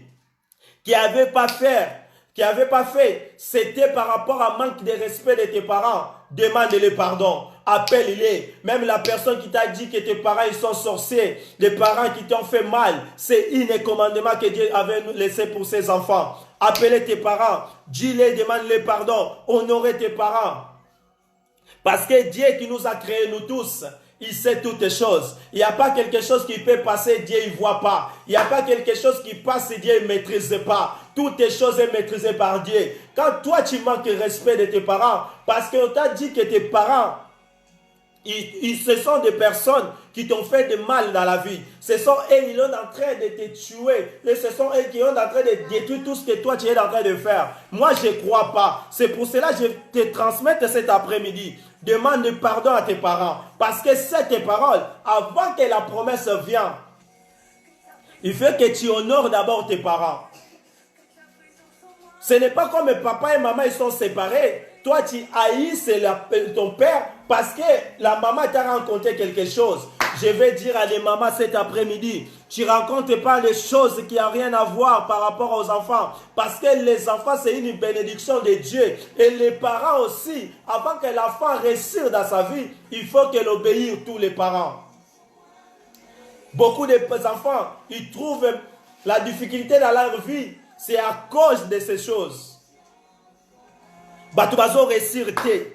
Speaker 1: qui n'avait pas fait, c'était par rapport à manque de respect de tes parents, demande-les pardon. Appelle-les. Même la personne qui t'a dit que tes parents ils sont sorciers, les parents qui t'ont fait mal, c'est un commandement que Dieu avait laissé pour ses enfants. Appelez tes parents, dis-les, demande-les pardon, honorez tes parents. Parce que Dieu qui nous a créés, nous tous, il sait toutes les choses. Il n'y a pas quelque chose qui peut passer, Dieu ne voit pas. Il n'y a pas quelque chose qui passe, Dieu ne maîtrise pas. Toutes les choses sont maîtrisées par Dieu. Quand toi, tu manques de respect de tes parents, parce qu'on t'a dit que tes parents, ce sont des personnes qui t'ont fait de mal dans la vie. Ce sont eux qui sont en train de te tuer. Et ce sont eux qui sont en train de détruire tout ce que toi tu es en train de faire. Moi je ne crois pas. C'est pour cela que je te transmets cet après-midi. Demande pardon à tes parents. Parce que c'est tes paroles. Avant que la promesse vienne, il faut que tu honores d'abord tes parents. Ce n'est pas comme papa et maman ils sont séparés. Toi, tu haïs ton père parce que la maman t'a rencontré quelque chose. Je vais dire à les mamans cet après-midi, tu ne rencontres pas les choses qui n'ont rien à voir par rapport aux enfants. Parce que les enfants, c'est une bénédiction de Dieu. Et les parents aussi, avant que l'enfant réussisse dans sa vie, il faut qu'elle obéisse tous les parents. Beaucoup d'enfants, ils trouvent la difficulté dans leur vie. C'est à cause de ces choses. Batu bazo réussir te.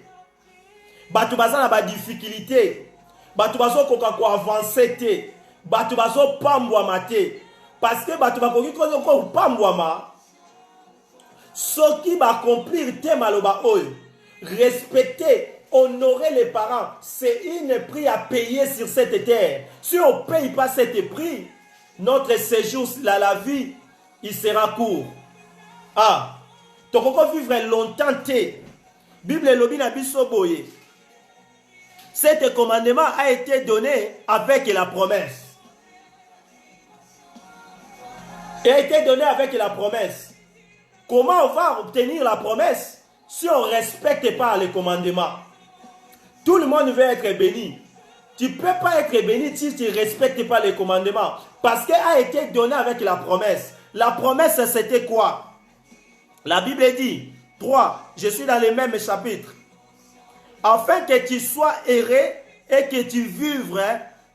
Speaker 1: Batu bazo na ba difficulté. Batu bazo koka ko avancer te. Batu bazo pambwa mate. Parce que batu bakoki ko pambwa ma. Ce qui va accomplir tes maloba oyo. Respecter, honorer les parents, c'est un prix à payer sur cette terre. Si on ne paye pas cet prix, notre séjour dans la vie, il sera court. Ah, tu peux vivre longtemps. Bible lobi na biso boye. Cet commandement a été donné avec la promesse. Il a été donné avec la promesse. Comment on va obtenir la promesse si on ne respecte pas les commandements? Tout le monde veut être béni. Tu ne peux pas être béni si tu ne respectes pas les commandements. Parce qu'il a été donné avec la promesse. La promesse, c'était quoi? La Bible dit, 3, je suis dans le même chapitre. Afin que tu sois erré et que tu vives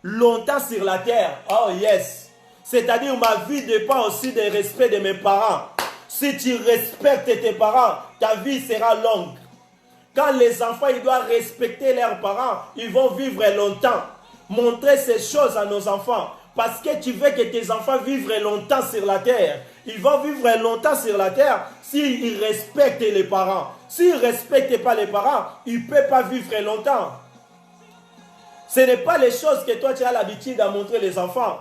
Speaker 1: longtemps sur la terre. Oh yes. C'est-à-dire ma vie dépend aussi du respect de mes parents. Si tu respectes tes parents, ta vie sera longue. Quand les enfants ils doivent respecter leurs parents, ils vont vivre longtemps. Montrer ces choses à nos enfants. Parce que tu veux que tes enfants vivent longtemps sur la terre. Ils vont vivre longtemps sur la terre s'ils respectent les parents. S'ils ne respectent pas les parents, ils ne peuvent pas vivre longtemps. Ce n'est pas les choses que toi tu as l'habitude de montrer les enfants.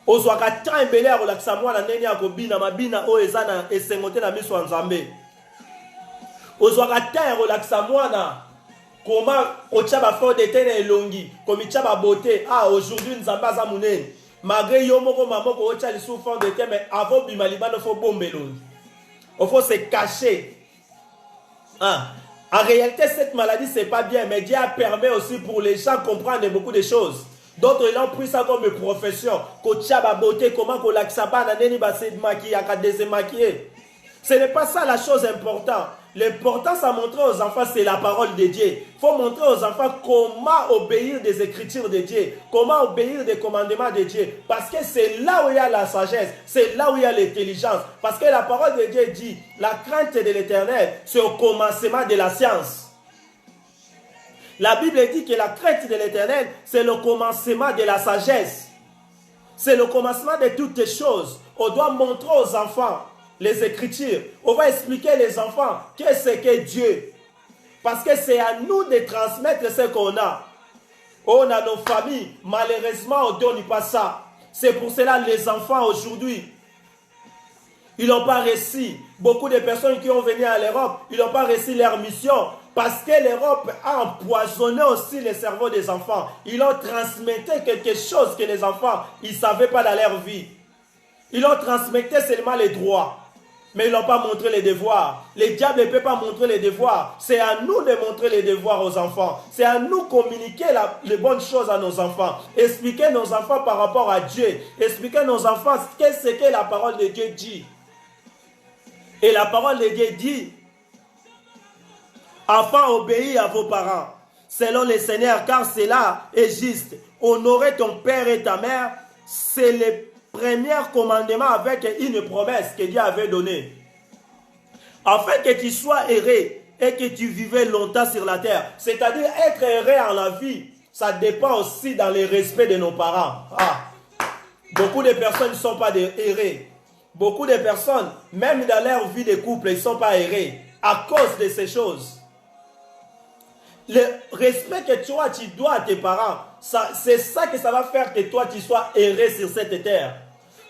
Speaker 1: Ozwaka temps embele ya kolakisa mwana ndenge ya kobina mabina oyo eza na esengo te na miso ya Nzambe. Ozwaka temps ya kolakisa mwana comment otia ba fond de teint na elongi komitia ba beauté. Ah, aujourd'hui Nzambe aza munene. Malgré yo moko mamoko otia lisu fond de teint, mais avant bima libano faut bombe elongi. Il faut se cacher. Ah. En réalité, cette maladie, c'est pas bien, mais Dieu permet aussi pour les gens de comprendre beaucoup de choses. D'autres, ils ont pris ça comme une profession. Kochaba beauté, comment qu'on l'accapane, nani ba se maquiller, à démaquiller. Ce n'est pas ça la chose importante. L'important, à montrer aux enfants, c'est la parole de Dieu. Il faut montrer aux enfants comment obéir des écritures de Dieu, comment obéir des commandements de Dieu. Parce que c'est là où il y a la sagesse, c'est là où il y a l'intelligence. Parce que la parole de Dieu dit, la crainte de l'Éternel, c'est au commencement de la science. La Bible dit que la crainte de l'Éternel, c'est le commencement de la sagesse. C'est le commencement de toutes les choses. On doit montrer aux enfants les Écritures. On va expliquer les enfants qu'est-ce que Dieu. Parce que c'est à nous de transmettre ce qu'on a. On a nos familles. Malheureusement, on ne donne pas ça. C'est pour cela que les enfants aujourd'hui, ils n'ont pas réussi. Beaucoup de personnes qui ont venu à l'Europe, ils n'ont pas réussi leur mission. Parce que l'Europe a empoisonné aussi le cerveau des enfants. Ils ont transmis quelque chose que les enfants, ils ne savaient pas dans leur vie. Ils ont transmis seulement les droits. Mais ils n'ont pas montré les devoirs. Le diable ne peut pas montrer les devoirs. C'est à nous de montrer les devoirs aux enfants. C'est à nous de communiquer les bonnes choses à nos enfants. Expliquer nos enfants par rapport à Dieu. Expliquer nos enfants qu'est-ce que la parole de Dieu dit. Et la parole de Dieu dit, afin obéir à vos parents, selon le Seigneur, car cela est juste. Honorer ton père et ta mère, c'est le premier commandement avec une promesse que Dieu avait donnée. Afin que tu sois erré et que tu vivais longtemps sur la terre. C'est-à-dire être erré en la vie, ça dépend aussi dans le respect de nos parents. Ah. Beaucoup de personnes ne sont pas errées. Beaucoup de personnes, même dans leur vie de couple, ils ne sont pas errés à cause de ces choses. Le respect que toi, tu dois à tes parents, c'est ça que ça va faire que toi, tu sois erré sur cette terre.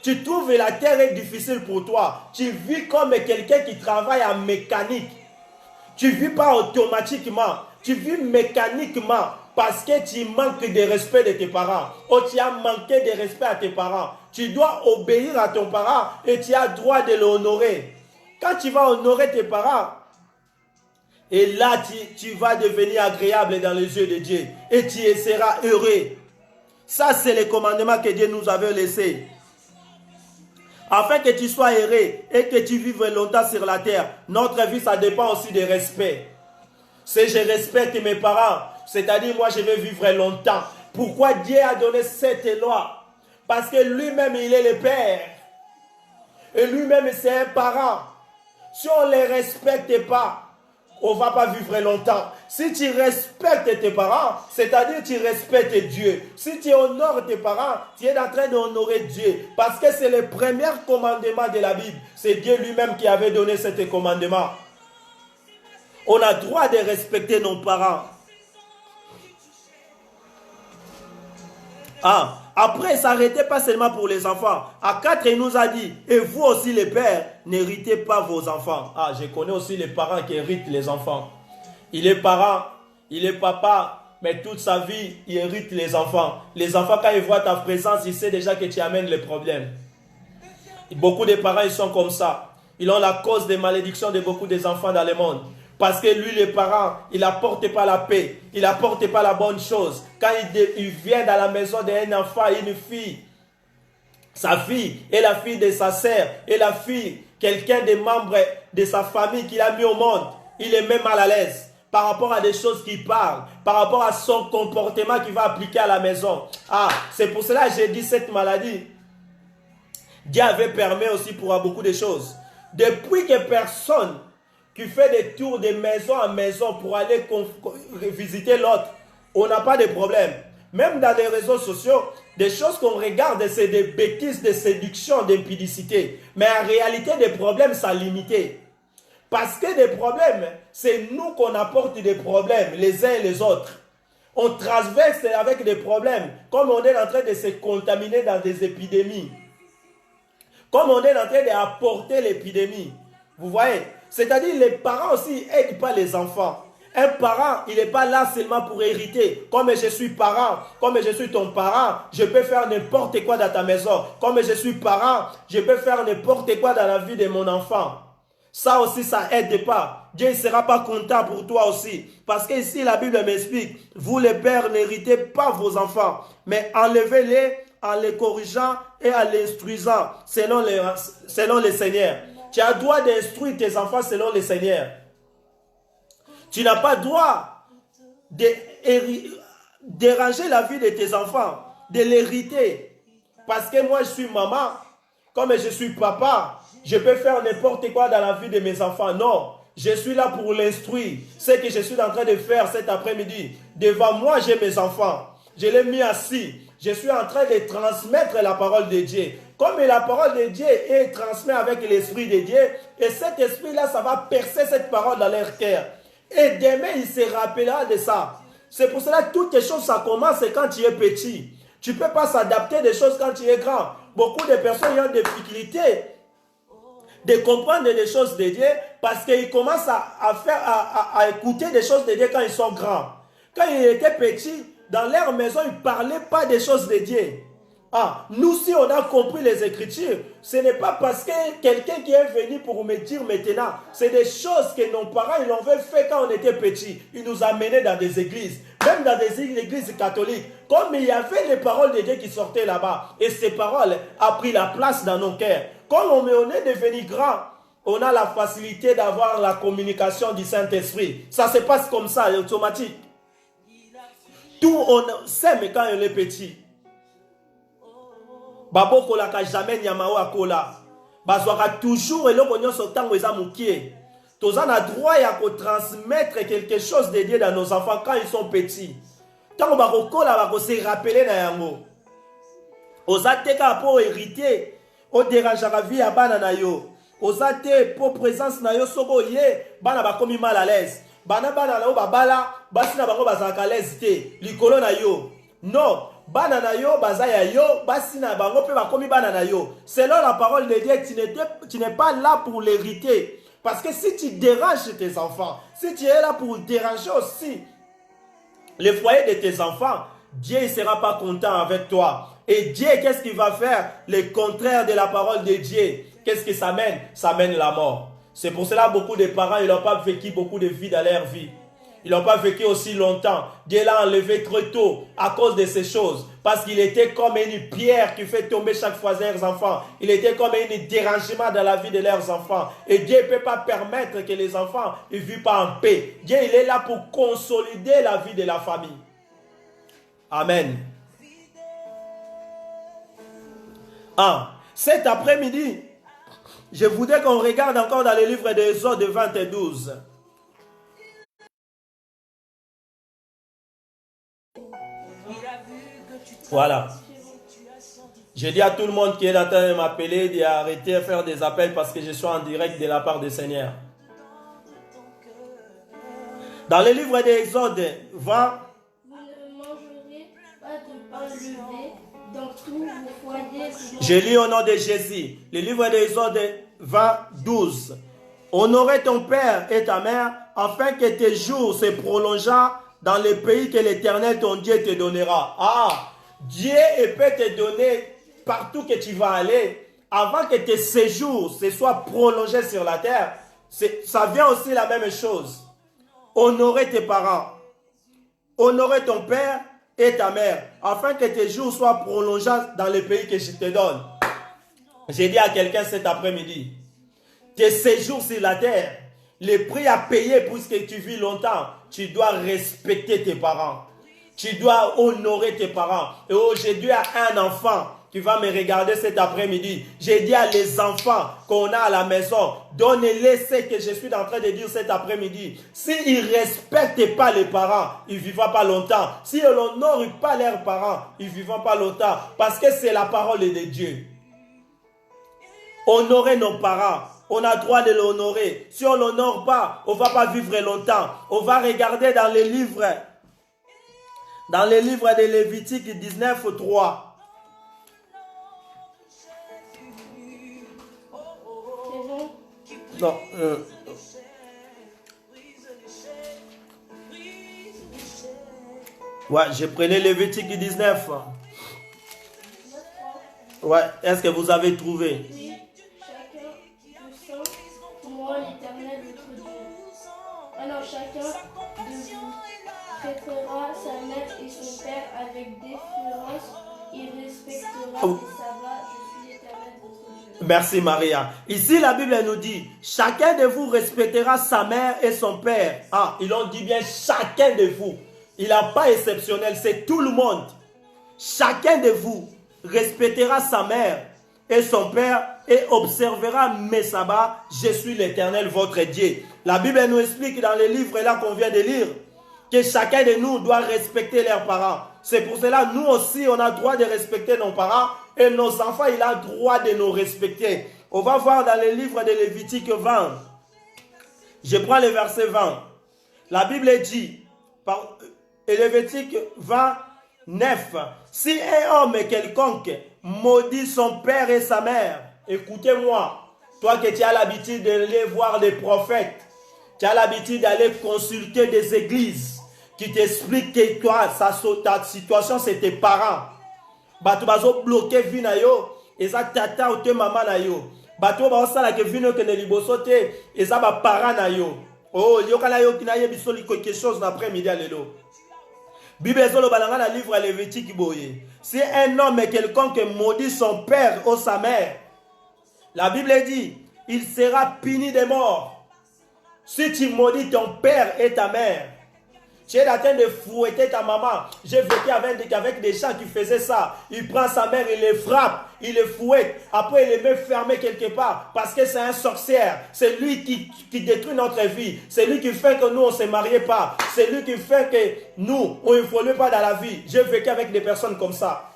Speaker 1: Tu trouves que la terre est difficile pour toi. Tu vis comme quelqu'un qui travaille en mécanique. Tu ne vis pas automatiquement. Tu vis mécaniquement parce que tu manques de respect de tes parents. Ou tu as manqué de respect à tes parents. Tu dois obéir à ton parent et tu as le droit de l'honorer. Quand tu vas honorer tes parents, et là, tu vas devenir agréable dans les yeux de Dieu. Et tu seras heureux. Ça, c'est le commandement que Dieu nous avait laissé. Afin que tu sois heureux et que tu vives longtemps sur la terre. Notre vie, ça dépend aussi du respect. Si je respecte mes parents, c'est-à-dire moi, je vais vivre longtemps. Pourquoi Dieu a donné cette loi? Parce que lui-même, il est le Père. Et lui-même, c'est un parent. Si on ne les respecte pas, on ne va pas vivre longtemps. Si tu respectes tes parents, c'est-à-dire tu respectes Dieu. Si tu honores tes parents, tu es en train d'honorer Dieu. Parce que c'est le premier commandement de la Bible. C'est Dieu lui-même qui avait donné ce commandement. On a droit de respecter nos parents. Après, ça n'arrêtait pas seulement pour les enfants. À 4, il nous a dit, et vous aussi les pères, n'héritez pas vos enfants. Je connais aussi les parents qui héritent les enfants. Il est parent, il est papa, mais toute sa vie, il hérite les enfants. Les enfants, quand ils voient ta présence, ils savent déjà que tu amènes les problèmes. Beaucoup de parents, ils sont comme ça. Ils ont la cause des malédictions de beaucoup des enfants dans le monde. Parce que lui, les parents, il n'apporte pas la paix. Il n'apporte pas la bonne chose. Quand il vient dans la maison d'un enfant, une fille, sa fille et la fille de sa sœur et la fille, quelqu'un des membres de sa famille qu'il a mis au monde, il est même mal à l'aise par rapport à des choses qu'il parle, par rapport à son comportement qu'il va appliquer à la maison. C'est pour cela que j'ai dit cette maladie. Dieu avait permis aussi pour beaucoup de choses. Depuis que personne qui fait des tours de maison en maison pour aller visiter l'autre, on n'a pas de problème. Même dans les réseaux sociaux, des choses qu'on regarde, c'est des bêtises de séduction, d'impudicité. Mais en réalité, des problèmes sont limités. Parce que des problèmes, c'est nous qu'on apporte des problèmes, les uns et les autres. On transverse avec des problèmes, comme on est en train de se contaminer dans des épidémies. Comme on est en train d'apporter l'épidémie. Vous voyez? C'est-à-dire les parents aussi n'aident pas les enfants. Un parent, il n'est pas là seulement pour hériter. Comme je suis parent, comme je suis ton parent, je peux faire n'importe quoi dans ta maison. Comme je suis parent, je peux faire n'importe quoi dans la vie de mon enfant. Ça aussi, ça n'aide pas. Dieu ne sera pas content pour toi aussi. Parce que ici, la Bible m'explique, vous les pères n'héritez pas vos enfants, mais enlevez-les en les corrigeant et en les instruisant selon le Seigneur. Tu as le droit d'instruire tes enfants selon le Seigneur. Tu n'as pas le droit de déranger la vie de tes enfants, de l'hériter. Parce que moi, je suis maman, comme je suis papa, je peux faire n'importe quoi dans la vie de mes enfants. Non, je suis là pour l'instruire. Ce que je suis en train de faire cet après-midi. Devant moi, j'ai mes enfants. Je l'ai mis assis. Je suis en train de transmettre la parole de Dieu. Comme la parole de Dieu est transmise avec l'esprit de Dieu, et cet esprit-là, ça va percer cette parole dans leur cœur. Et demain, il se rappellera de ça. C'est pour cela que toutes les choses, ça commence quand tu es petit. Tu ne peux pas s'adapter des choses quand tu es grand. Beaucoup de personnes ont des difficultés de comprendre des choses de Dieu parce qu'ils commencent à écouter des choses de Dieu quand ils sont grands. Quand ils étaient petits, dans leur maison, ils ne parlaient pas des choses de Dieu. Nous, si on a compris les Écritures, ce n'est pas parce que quelqu'un qui est venu pour me dire maintenant, c'est des choses que nos parents ils ont fait quand on était petits. Ils nous amenaient dans des églises, même dans des églises catholiques. Comme il y avait les paroles de Dieu qui sortaient là-bas, et ces paroles ont pris la place dans nos cœurs. Comme on est devenu grand, on a la facilité d'avoir la communication du Saint-Esprit. Ça se passe comme ça, automatique. Tout on sait, mais quand on est petit. Babo kolaka jamais nyamao akola. Bazwaka toujours et l'on sotango eza mukie. Tozan a droit ya ko transmettre quelque chose de Dieu dans nos enfants quand ils sont petits. Tant bako kola bako se rappeler na yango. Ozateka po hériter, o dérangeaka vie ya bana na yo. Ozate po présence na yo soko ye, bana bakomi mal à l'aise. Bana na yo babala, basina bango bazaka l'aise te, likolo na yo. Non. Bana na yo, bazaya yo, basina bango pe bakomi bana na yo. Selon la parole de Dieu, tu n'es pas là pour l'hériter. Parce que si tu déranges tes enfants, si tu es là pour déranger aussi le foyer de tes enfants, Dieu ne sera pas content avec toi. Et Dieu, qu'est-ce qu'il va faire? Le contraire de la parole de Dieu. Qu'est-ce que ça mène? Ça mène la mort. C'est pour cela que beaucoup de parents, ils n'ont pas vécu beaucoup de vie dans leur vie. Ils n'ont pas vécu aussi longtemps. Dieu l'a enlevé très tôt à cause de ces choses. Parce qu'il était comme une pierre qui fait tomber chaque fois leurs enfants. Il était comme un dérangement dans la vie de leurs enfants. Et Dieu ne peut pas permettre que les enfants ne vivent pas en paix. Dieu, il est là pour consolider la vie de la famille. Amen. Cet après-midi, je voudrais qu'on regarde encore dans le livre d'Exode 22. Voilà. Je dis à tout le monde qui est en train de m'appeler d'arrêter de faire des appels parce que je suis en direct de la part du Seigneur. Dans le livre d'Exode 20,
Speaker 3: vous ne mangerez pas de pain levé dans tous vos foyers.
Speaker 1: Je lis au nom de Jésus. Le livre d'Exode 20, 12. Honorer ton père et ta mère afin que tes jours se prolongent dans le pays que l'Éternel ton Dieu te donnera. Ah, Dieu peut te donner partout que tu vas aller, avant que tes séjours se soient prolongés sur la terre. Ça vient aussi la même chose. Honorer tes parents, honorer ton père et ta mère, afin que tes jours soient prolongés dans le pays que je te donne. J'ai dit à quelqu'un cet après-midi, tes séjours sur la terre, le prix à payer puisque tu vis longtemps, tu dois respecter tes parents. Tu dois honorer tes parents. Et aujourd'hui, à un enfant qui va me regarder cet après-midi, j'ai dit à les enfants qu'on a à la maison, donnez-les ce que je suis en train de dire cet après-midi. S'ils ne respectent pas les parents, ils ne vivront pas longtemps. S'ils n'honorent pas leurs parents, ils ne vivront pas longtemps. Parce que c'est la parole de Dieu. Honorer nos parents. On a droit de l'honorer. Si on ne l'honore pas, on ne va pas vivre longtemps. On va regarder dans les livres de Lévitique 19, 3. Non. Ouais, je prenais Lévitique 19. Ouais, est-ce que vous avez trouvé?
Speaker 3: Oui, chacun de sang pour moi l'Éternel votre Dieu. Alors chacun de vous traitera sa mère et son père avec déférence. Il respectera les sabbats. Je suis l'Éternel votre Dieu.
Speaker 1: Merci Maria. Ici la Bible nous dit, chacun de vous respectera sa mère et son père. Ah, ils ont dit bien chacun de vous. Il n'a pas exceptionnel, c'est tout le monde. Chacun de vous respectera sa mère et son père et observera mes sabbats. Je suis l'Éternel votre Dieu. La Bible nous explique dans les livres là qu'on vient de lire que chacun de nous doit respecter leurs parents. C'est pour cela nous aussi on a le droit de respecter nos parents et nos enfants ils ont le droit de nous respecter. On va voir dans le livre de Lévitique 20. Je prends le verset 20. La Bible dit et Lévitique 29. Si un homme quelconque maudit son père et sa mère, écoutez-moi, toi que tu as l'habitude d'aller voir des prophètes, tu as l'habitude d'aller consulter des églises qui t'expliquent que toi, ta situation c'est tes parents. Bato bazo bloqué vie na yo, eza tata ou te maman na yo. Bato bazo sala ke vino ke ne liboso te, eza ba parents na yo. Oh, yo kana yo kina ye bisoli quelque chose d'après-midi à l'élo. Bible ezolo balanga na livre Lévitique boye. Si un homme quelconque maudit son père ou sa mère, la Bible dit, il sera puni de mort. Si tu maudis ton père et ta mère, tu es en train de fouetter ta maman. J'ai vécu avec des gens qui faisaient ça. Il prend sa mère, il les frappe, il les fouette. Après, il les met fermés quelque part parce que c'est un sorcière. C'est lui qui détruit notre vie. C'est lui qui fait que nous, on ne se mariait pas. C'est lui qui fait que nous, on n'évolue pas dans la vie. J'ai vécu avec des personnes comme ça.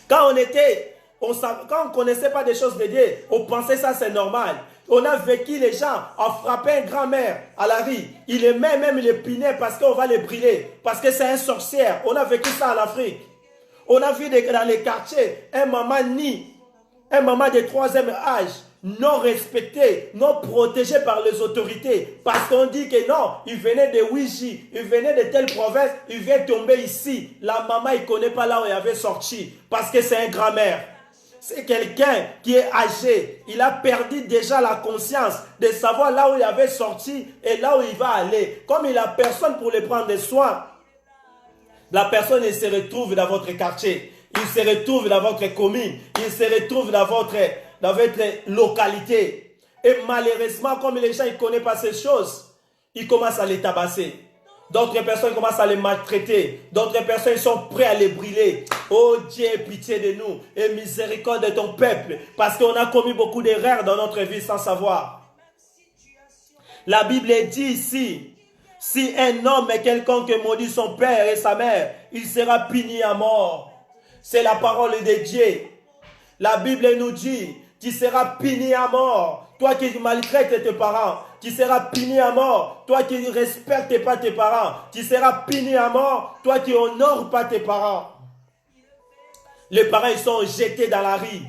Speaker 1: Quand on ne connaissait pas des choses de Dieu, on pensait ça c'est normal. On a vécu les gens en frappant une grand-mère à la rue. Il les met même les pinait parce qu'on va les brûler. Parce que c'est un sorcière. On a vécu ça en Afrique. On a vu dans les quartiers un maman de 3e âge, non respecté, non protégé par les autorités. Parce qu'on dit que non, il venait de Ouiji, il venait de telle province, il vient tomber ici. La maman, il ne connaît pas là où il avait sorti. Parce que c'est un grand-mère. C'est quelqu'un qui est âgé. Il a perdu déjà la conscience de savoir là où il avait sorti et là où il va aller. Comme il n'a personne pour le prendre soin, la personne il se retrouve dans votre quartier. Il se retrouve dans votre commune. Il se retrouve dans votre localité. Et malheureusement, comme les gens ne connaissent pas ces choses, ils commencent à les tabasser. D'autres personnes commencent à les maltraiter. D'autres personnes sont prêtes à les brûler. Oh Dieu, pitié de nous et miséricorde de ton peuple. Parce qu'on a commis beaucoup d'erreurs dans notre vie sans savoir. La Bible dit ici, Si un homme est quelconque maudit son père et sa mère, il sera puni à mort. C'est la parole de Dieu. La Bible nous dit, tu seras puni à mort. Toi qui maltraites tes parents, tu seras puni à mort. Toi qui ne respectes pas tes parents, tu seras puni à mort. Toi qui honores pas tes parents. Les parents, ils sont jetés dans la rue.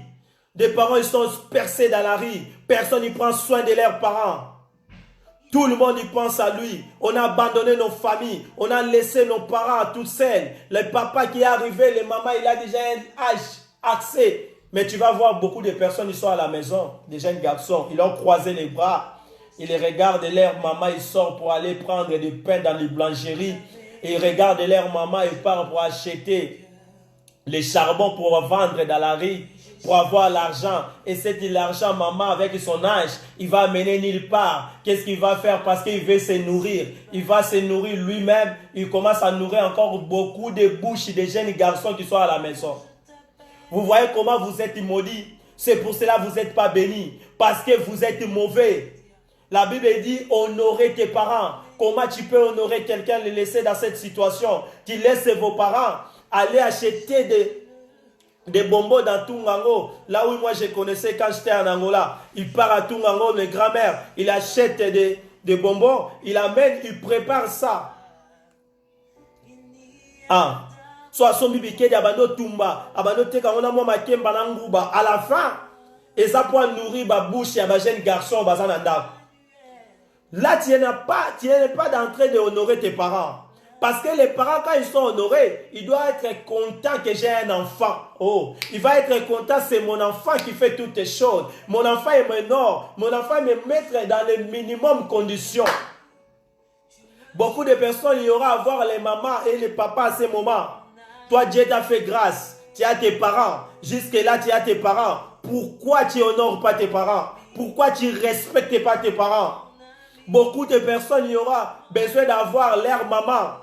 Speaker 1: Les parents, ils sont percés dans la rue. Personne ne prend soin de leurs parents. Tout le monde y pense à lui. On a abandonné nos familles. On a laissé nos parents toutes seuls. Le papa qui est arrivé, les mamans, il a déjà un âge accès. Mais tu vas voir beaucoup de personnes, ils sont à la maison, des jeunes garçons. Ils ont croisé les bras. Ils regardent leur maman, ils sortent pour aller prendre du pain dans les boulangeries. Et ils regardent leur maman, ils partent pour acheter les charbons pour vendre dans la rue, pour avoir l'argent. Et c'est l'argent, maman, avec son âge, il va amener nulle part. Qu'est-ce qu'il va faire? Parce qu'il veut se nourrir. Il va se nourrir lui-même. Il commence à nourrir encore beaucoup de bouches de jeunes garçons qui sont à la maison. Vous voyez comment vous êtes maudits. C'est pour cela que vous n'êtes pas bénis. Parce que vous êtes mauvais. La Bible dit, honorez tes parents. Comment tu peux honorer quelqu'un, le laisser dans cette situation? Tu laisses vos parents aller acheter des bonbons dans Tungango. Là où moi je connaissais quand j'étais en Angola. Il part à Tungango, mes grands-mères. Il achète des bonbons. Il amène, il prépare ça. Ah. Soit son bibike d'abano tumba. Abano teka on a moi makemba nanguba. À la fin, et ça pour nourrir ma bouche et ma jeune garçon bazananda. Là, tu n'es pas en train de honorer tes parents. Parce que les parents, quand ils sont honorés, ils doivent être contents que j'ai un enfant. Oh, il va être content, c'est mon enfant qui fait toutes les choses. Mon enfant est m'honore. Mon enfant me mettre dans les minimum conditions. Beaucoup de personnes, il y aura à voir les mamans et les papas à ce moment. Toi, Dieu t'a fait grâce. Tu as tes parents. Jusque-là, tu as tes parents. Pourquoi tu n'honores pas tes parents? Pourquoi tu ne respectes pas tes parents? Beaucoup de personnes, il y aura besoin d'avoir leur maman.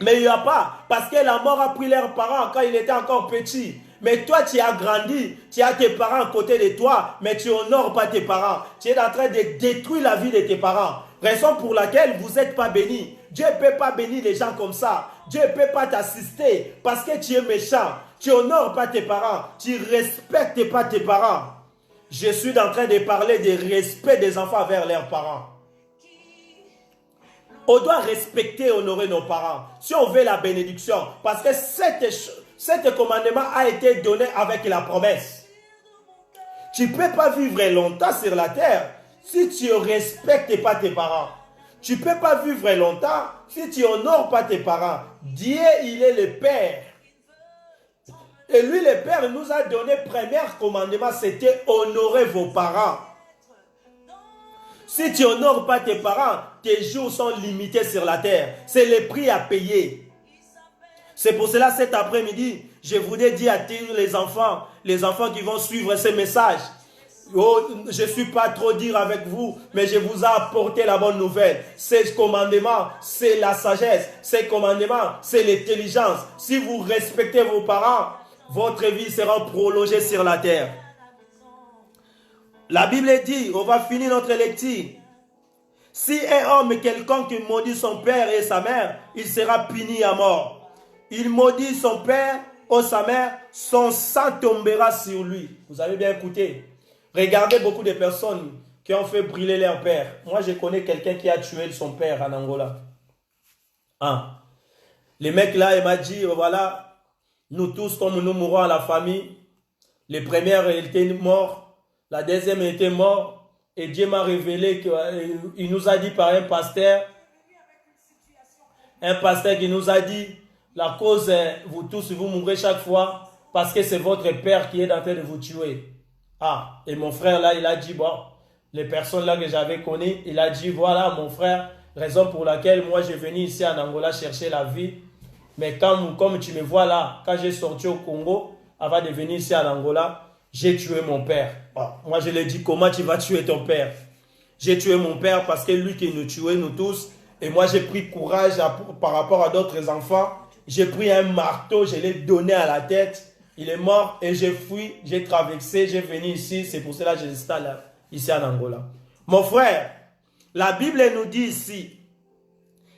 Speaker 1: Mais il n'y a pas. Parce que la mort a pris leurs parents quand il était encore petit. Mais toi, tu as grandi. Tu as tes parents à côté de toi. Mais tu n'honores pas tes parents. Tu es en train de détruire la vie de tes parents. Raison pour laquelle vous n'êtes pas bénis. Dieu ne peut pas bénir les gens comme ça. Dieu ne peut pas t'assister parce que tu es méchant. Tu n'honores pas tes parents. Tu ne respectes pas tes parents. Je suis en train de parler du respect des enfants vers leurs parents. On doit respecter et honorer nos parents. Si on veut la bénédiction. Parce que cet commandement a été donné avec la promesse. Tu ne peux pas vivre longtemps sur la terre si tu ne respectes pas tes parents. Tu ne peux pas vivre longtemps si tu n'honores pas tes parents. Dieu, il est le Père. Et lui, le Père, nous a donné le premier commandement, c'était honorer vos parents. Si tu n'honores pas tes parents, tes jours sont limités sur la terre. C'est le prix à payer. C'est pour cela, cet après-midi, je voudrais dire à tous les enfants qui vont suivre ce message. Oh, je ne suis pas trop dur avec vous, mais je vous ai apporté la bonne nouvelle. Ce commandement, c'est la sagesse. Ce commandement, c'est l'intelligence. Si vous respectez vos parents, votre vie sera prolongée sur la terre. La Bible dit, on va finir notre lecture. Si un homme quelconque maudit son père et sa mère, il sera puni à mort. Il maudit son père ou sa mère, son sang tombera sur lui. Vous avez bien écouté. Regardez beaucoup de personnes qui ont fait brûler leur père. Moi, je connais quelqu'un qui a tué son père en Angola. Ah. Le mec là, il m'a dit, voilà, nous tous, comme nous mourons à la famille, le premier était mort, la deuxième était mort, et Dieu m'a révélé qu'il nous a dit par un pasteur qui nous a dit, la cause, vous tous, vous mourrez chaque fois, parce que c'est votre père qui est en train de vous tuer. Ah, et mon frère là, il a dit, bon, les personnes là que j'avais connues, il a dit, voilà mon frère, raison pour laquelle moi je venu ici en Angola chercher la vie. Mais comme tu me vois là, quand j'ai sorti au Congo, avant de venir ici en Angola, j'ai tué mon père. Bon, moi je lui ai dit, comment tu vas tuer ton père? J'ai tué mon père parce que lui qui nous tuait, nous tous. Et moi j'ai pris courage par rapport à d'autres enfants. J'ai pris un marteau, je l'ai donné à la tête. Il est mort et j'ai fui, j'ai traversé, j'ai venu ici. C'est pour cela que j'installe ici en Angola. Mon frère, la Bible nous dit ici,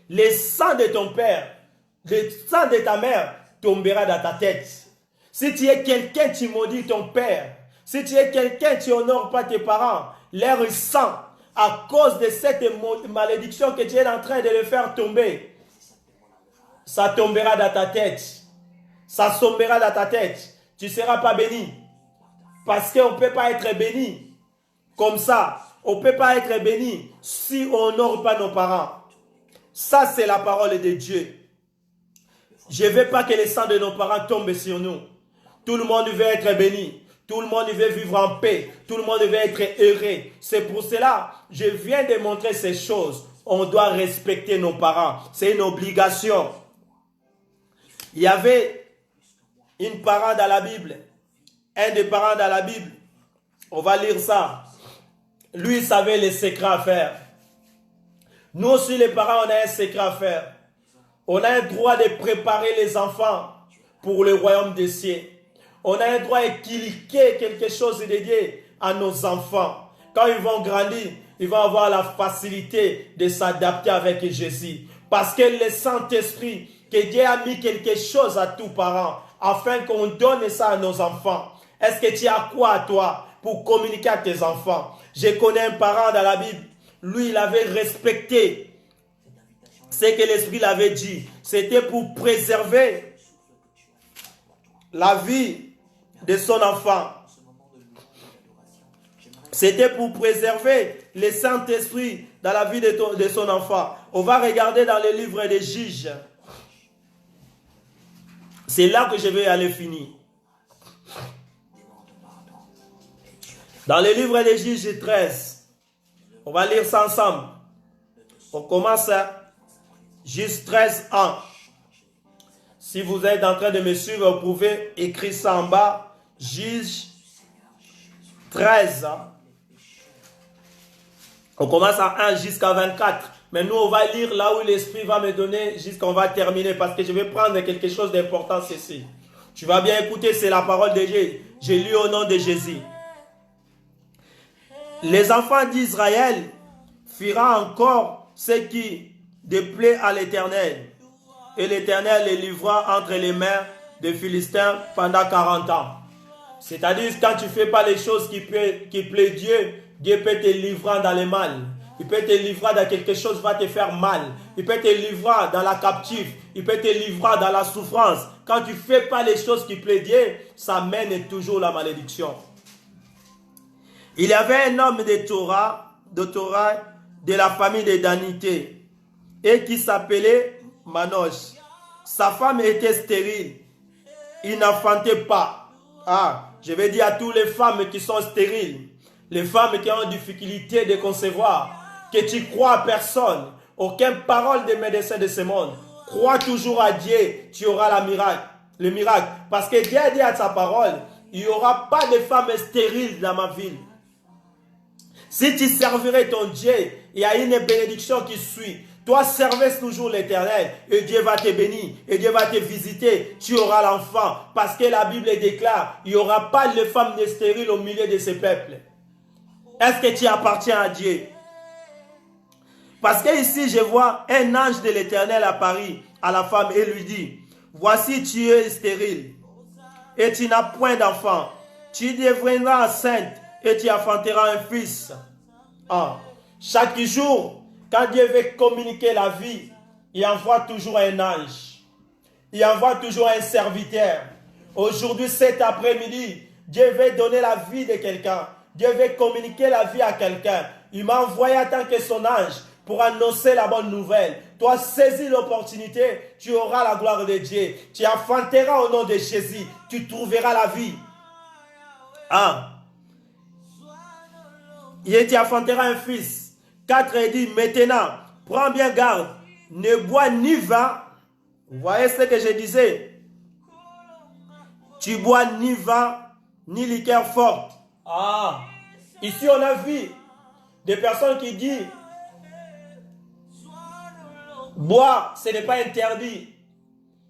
Speaker 1: le sang de ton père, le sang de ta mère tombera dans ta tête. Si tu es quelqu'un, tu maudis ton père. Si tu es quelqu'un, tu n'honores pas tes parents. Leur sang, à cause de cette malédiction que tu es en train de le faire tomber, ça tombera dans ta tête. Ça tombera dans ta tête. Tu ne seras pas béni. Parce qu'on ne peut pas être béni comme ça. On ne peut pas être béni si on n'honore pas nos parents. Ça, c'est la parole de Dieu. Je ne veux pas que le sang de nos parents tombe sur nous. Tout le monde veut être béni. Tout le monde veut vivre en paix. Tout le monde veut être heureux. C'est pour cela que je viens de montrer ces choses. On doit respecter nos parents. C'est une obligation. Il y avait une parent dans la Bible. Un des parents dans la Bible. On va lire ça. Lui, il savait les secrets à faire. Nous aussi, les parents, on a un secret à faire. On a un droit de préparer les enfants pour le royaume des cieux. On a un droit d'inculquer quelque chose de dédié à nos enfants. Quand ils vont grandir, ils vont avoir la facilité de s'adapter avec Jésus. Parce que le Saint-Esprit, que Dieu a mis quelque chose à tous parents, afin qu'on donne ça à nos enfants. Est-ce que tu as quoi à toi pour communiquer à tes enfants? Je connais un parent dans la Bible. Lui, il avait respecté ce que l'Esprit l'avait dit. C'était pour préserver la vie de son enfant. C'était pour préserver le Saint-Esprit dans la vie de son enfant. On va regarder dans le livre des Juges. C'est là que je vais aller finir. Dans le livre des Juges 13, on va lire ça ensemble. On commence à Juges 13, 1. Si vous êtes en train de me suivre, vous pouvez écrire ça en bas. Juges 13. On commence à 1 jusqu'à 24. Mais nous, on va lire là où l'Esprit va me donner jusqu'on va terminer. Parce que je vais prendre quelque chose d'important ici. Tu vas bien écouter, c'est la parole de Dieu. J'ai lu au nom de Jésus. Les enfants d'Israël firent encore ce qui déplaît à l'Éternel. Et l'Éternel les livra entre les mains des Philistins pendant 40 ans. C'est-à-dire, quand tu ne fais pas les choses qui plaisent Dieu, Dieu peut te livrer dans le mal. Il peut te livrer dans quelque chose qui va te faire mal. Il peut te livrer dans la captive. Il peut te livrer dans la souffrance. Quand tu ne fais pas les choses qui plaisent Dieu, ça mène toujours la malédiction. Il y avait un homme de Torah de la famille de Danité et qui s'appelait Manoch. Sa femme était stérile. Il n'enfantait pas. Je vais dire à toutes les femmes qui sont stériles, les femmes qui ont difficulté de concevoir, que tu crois à personne, aucune parole des médecins de ce monde. Crois toujours à Dieu, tu auras le miracle. Parce que Dieu a dit à sa parole, il n'y aura pas de femmes stériles dans ma ville. Si tu servirais ton Dieu, il y a une bénédiction qui suit. Toi, servais toujours l'Éternel et Dieu va te bénir et Dieu va te visiter. Tu auras l'enfant parce que la Bible déclare, il n'y aura pas de femmes stériles au milieu de ce peuple. Est-ce que tu appartiens à Dieu? Parce que ici, je vois un ange de l'Éternel apparaître à la femme et lui dit, voici tu es stérile et tu n'as point d'enfant. Tu deviendras enceinte et tu enfanteras un fils. Chaque jour, quand Dieu veut communiquer la vie, il envoie toujours un ange. Il envoie toujours un serviteur. Aujourd'hui, cet après-midi, Dieu veut donner la vie de quelqu'un. Dieu veut communiquer la vie à quelqu'un. Il m'a envoyé en tant que son ange pour annoncer la bonne nouvelle. Toi, saisis l'opportunité, tu auras la gloire de Dieu. Tu enfanteras au nom de Jésus. Tu trouveras la vie. Et tu enfanteras un fils. 4 et dit, maintenant, prends bien garde, ne bois ni vin. Vous voyez ce que je disais? Tu bois ni vin, ni liqueur forte. Ici on a vu des personnes qui disent, boire, ce n'est pas interdit.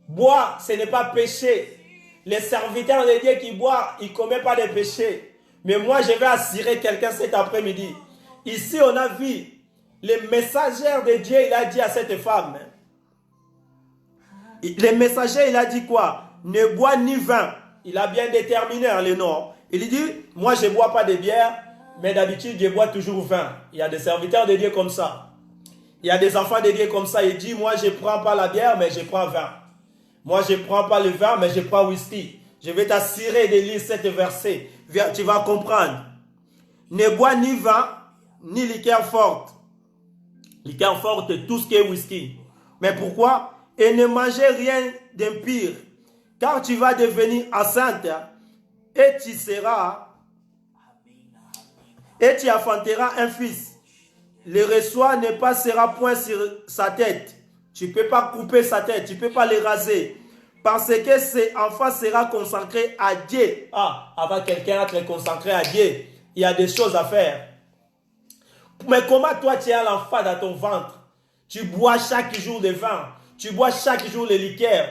Speaker 1: Boire, ce n'est pas péché. Les serviteurs de Dieu qui boivent, ils ne commettent pas de péché. Mais moi, je vais assurer quelqu'un cet après-midi. Ici, on a vu le messager de Dieu, il a dit à cette femme, Le messager, il a dit quoi? Ne bois ni vin. Il a bien déterminé le nom. Il dit, moi je ne bois pas de bière, mais d'habitude je bois toujours vin. Il y a des serviteurs de Dieu comme ça. Il y a des enfants de Dieu comme ça. Il dit, moi je ne prends pas la bière, mais je prends vin. Moi je ne prends pas le vin, mais je prends whisky. Je vais t'assurer de lire cet verset. Tu vas comprendre. Ne bois ni vin, ni liqueur forte. Liqueur forte, tout ce qui est whisky. Mais pourquoi? Et ne mangez rien d'impur, car tu vas devenir enceinte et tu enfanteras un fils. Le reçoit ne passera point sur sa tête. Tu ne peux pas couper sa tête, tu ne peux pas le raser. Parce que cet enfant sera consacré à Dieu. Ah, avant quelqu'un être consacré à Dieu, il y a des choses à faire. Mais comment toi tu as l'enfant dans ton ventre? Tu bois chaque jour de vin. Tu bois chaque jour les liqueurs.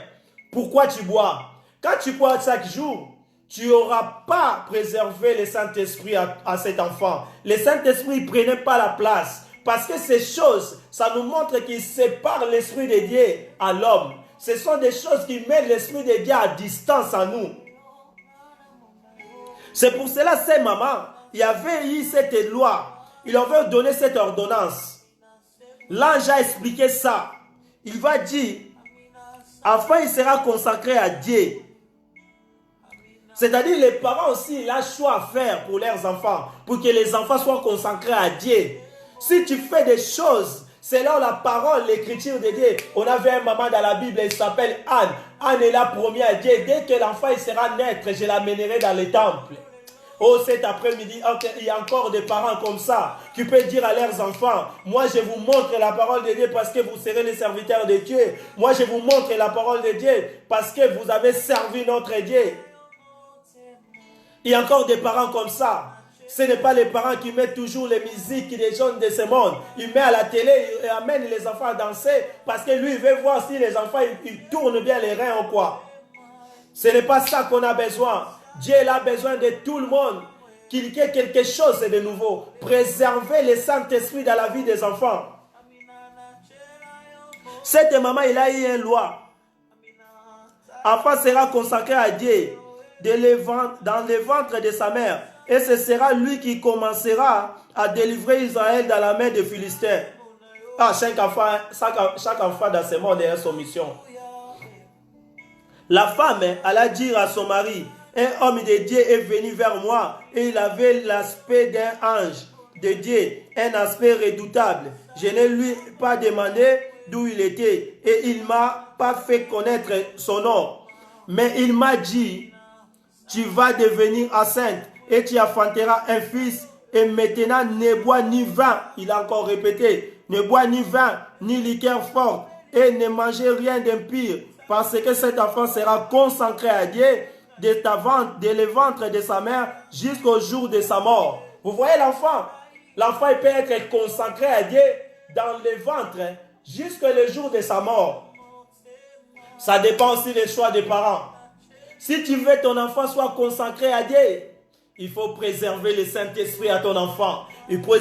Speaker 1: Pourquoi tu bois? Quand tu bois chaque jour, tu n'auras pas préservé le Saint-Esprit à cet enfant. Le Saint-Esprit ne prenait pas la place. Parce que ces choses, ça nous montre qu'il sépare l'Esprit de Dieu à l'homme. Ce sont des choses qui mettent l'Esprit de Dieu à distance à nous. C'est pour cela, ces mamans, il y avait eu cette loi. Il avait donné cette ordonnance. L'ange a expliqué ça. Il va dire, enfin il sera consacré à Dieu. C'est-à-dire les parents aussi, ils ont un choix à faire pour leurs enfants, pour que les enfants soient consacrés à Dieu. Si tu fais des choses, c'est là la parole, l'écriture de Dieu. On avait un maman dans la Bible, elle s'appelle Anne. Anne est là promis à Dieu. Dès que l'enfant sera naître, je l'amènerai dans le temple. Oh, cet après-midi, il y a encore des parents comme ça qui peuvent dire à leurs enfants, moi je vous montre la parole de Dieu parce que vous serez les serviteurs de Dieu. Moi je vous montre la parole de Dieu parce que vous avez servi notre Dieu. Il y a encore des parents comme ça. Ce n'est pas les parents qui mettent toujours les musiques des jeunes de ce monde. Il met à la télé et amène les enfants à danser parce que lui il veut voir si les enfants ils tournent bien les reins ou quoi. Ce n'est pas ça qu'on a besoin. Dieu a besoin de tout le monde, qu'il y ait quelque chose de nouveau. Préserver le Saint-Esprit dans la vie des enfants. Cette maman, il a eu une loi. Enfant sera consacré à Dieu dans le ventre de sa mère. Et ce sera lui qui commencera à délivrer Israël dans la main des Philistins. Ah, chaque enfant dans ce monde a son mission. La femme, elle a dit à son mari, un homme de Dieu est venu vers moi et il avait l'aspect d'un ange de Dieu, un aspect redoutable. Je ne lui ai pas demandé d'où il était et il ne m'a pas fait connaître son nom. Mais il m'a dit, tu vas devenir enceinte et tu enfanteras un fils et maintenant ne bois ni vin. Il a encore répété, ne bois ni vin ni liqueur forte et ne mangez rien d'impur parce que cet enfant sera consacré à Dieu de le ventre de sa mère jusqu'au jour de sa mort. Vous voyez l'enfant? L'enfant peut être consacré à Dieu dans le ventre jusqu'au jour de sa mort. Ça dépend aussi des choix des parents. Si tu veux que ton enfant soit consacré à Dieu, il faut préserver le Saint-Esprit à ton enfant. Il faut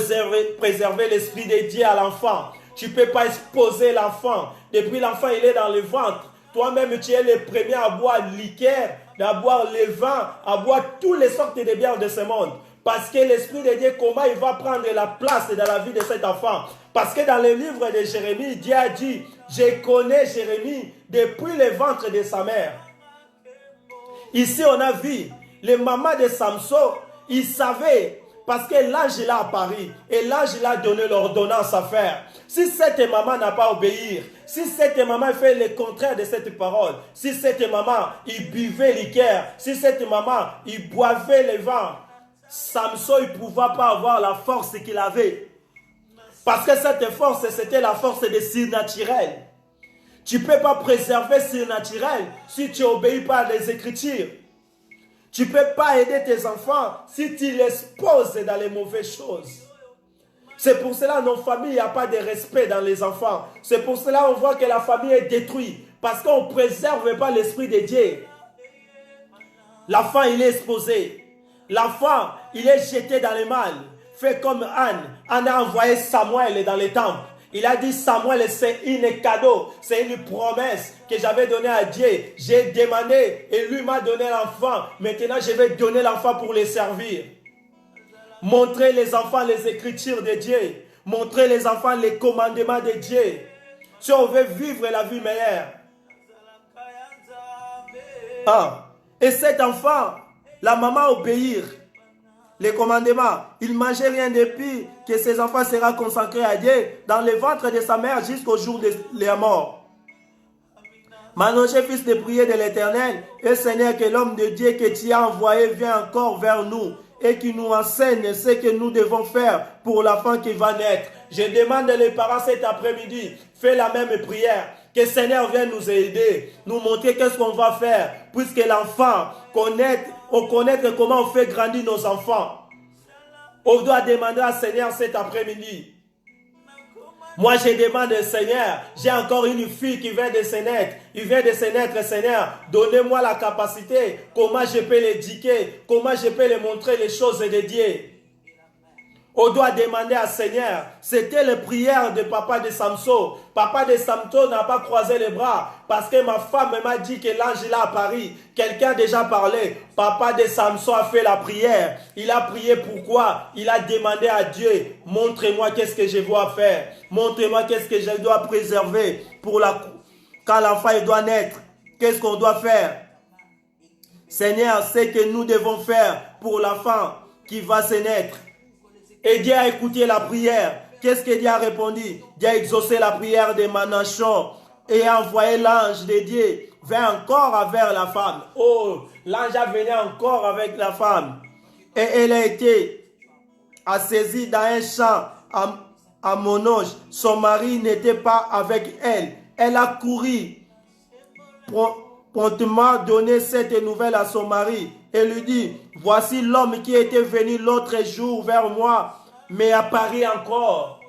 Speaker 1: préserver l'Esprit de Dieu à l'enfant. Tu ne peux pas exposer l'enfant. Depuis l'enfant, il est dans le ventre. Toi-même, tu es le premier à boire liqueur, à boire le vin, à boire toutes les sortes de bières de ce monde. Parce que l'Esprit de Dieu, comment il va prendre la place dans la vie de cet enfant? Parce que dans le livre de Jérémie, Dieu a dit, je connais Jérémie depuis le ventre de sa mère. Ici, on a vu les mamans de Samson, ils savaient, parce que l'ange l'a apparu et l'ange l'a donné l'ordonnance à faire. Si cette maman n'a pas obéi, si cette maman fait le contraire de cette parole, si cette maman, il buvait liqueur, si cette maman, il boivait le vin, Samson, il ne pouvait pas avoir la force qu'il avait. Parce que cette force, c'était la force des surnaturels. Tu ne peux pas préserver surnaturel si tu n'obéis pas à les Écritures. Tu ne peux pas aider tes enfants si tu les exposes dans les mauvaises choses. C'est pour cela que nos familles, il n'y a pas de respect dans les enfants. C'est pour cela qu'on voit que la famille est détruite. Parce qu'on ne préserve pas l'Esprit de Dieu. L'enfant, il est exposé. L'enfant, il est jeté dans le mal. Fait comme Anne. Anne a envoyé Samuel dans les temples. Il a dit, Samuel, c'est un cadeau, c'est une promesse que j'avais donnée à Dieu. J'ai demandé et lui m'a donné l'enfant. Maintenant, je vais donner l'enfant pour les servir. Montrer les enfants les écritures de Dieu. Montrer les enfants les commandements de Dieu. Si on veut vivre la vie meilleure. Et cet enfant, la maman obéir les commandements. Il ne mangeait rien depuis que ses enfants seront consacrés à Dieu dans le ventre de sa mère jusqu'au jour de la mort. Manoché, fils de prier de l'Éternel, et Seigneur, que l'homme de Dieu que tu as envoyé vienne encore vers nous et qui nous enseigne ce que nous devons faire pour l'enfant qui va naître. Je demande les parents cet après-midi, fais la même prière. Que le Seigneur vienne nous aider, nous montrer qu'est-ce qu'on va faire, puisque l'enfant connaître comment on fait grandir nos enfants. On doit demander à Seigneur cet après-midi. Moi, je demande au Seigneur, j'ai encore une fille qui vient de se naître. Il vient de se naître, Seigneur. Donnez-moi la capacité, comment je peux l'éduquer, comment je peux lui montrer les choses de Dieu. On doit demander à Seigneur. C'était la prière de papa de Samson. Papa de Samson n'a pas croisé les bras parce que ma femme m'a dit que l'ange est là à Paris. Quelqu'un a déjà parlé. Papa de Samson a fait la prière. Il a prié pourquoi? Il a demandé à Dieu, montrez-moi qu'est-ce que je dois faire. Montrez-moi qu'est-ce que je dois préserver pour quand l'enfant doit naître. Qu'est-ce qu'on doit faire? Seigneur, c'est que nous devons faire pour l'enfant qui va se naître. Et Dieu a écouté la prière. Qu'est-ce que Dieu a répondu? Dieu a exaucé la prière de Manachon et a envoyé l'ange de Dieu vers encore vers la femme. Oh, l'ange a venu encore avec la femme. Et elle a été assaisie dans un champ à Monoge. Son mari n'était pas avec elle. Elle a couru promptement donné cette nouvelle à son mari et lui dit, voici l'homme qui était venu l'autre jour vers moi, mais apparaît encore.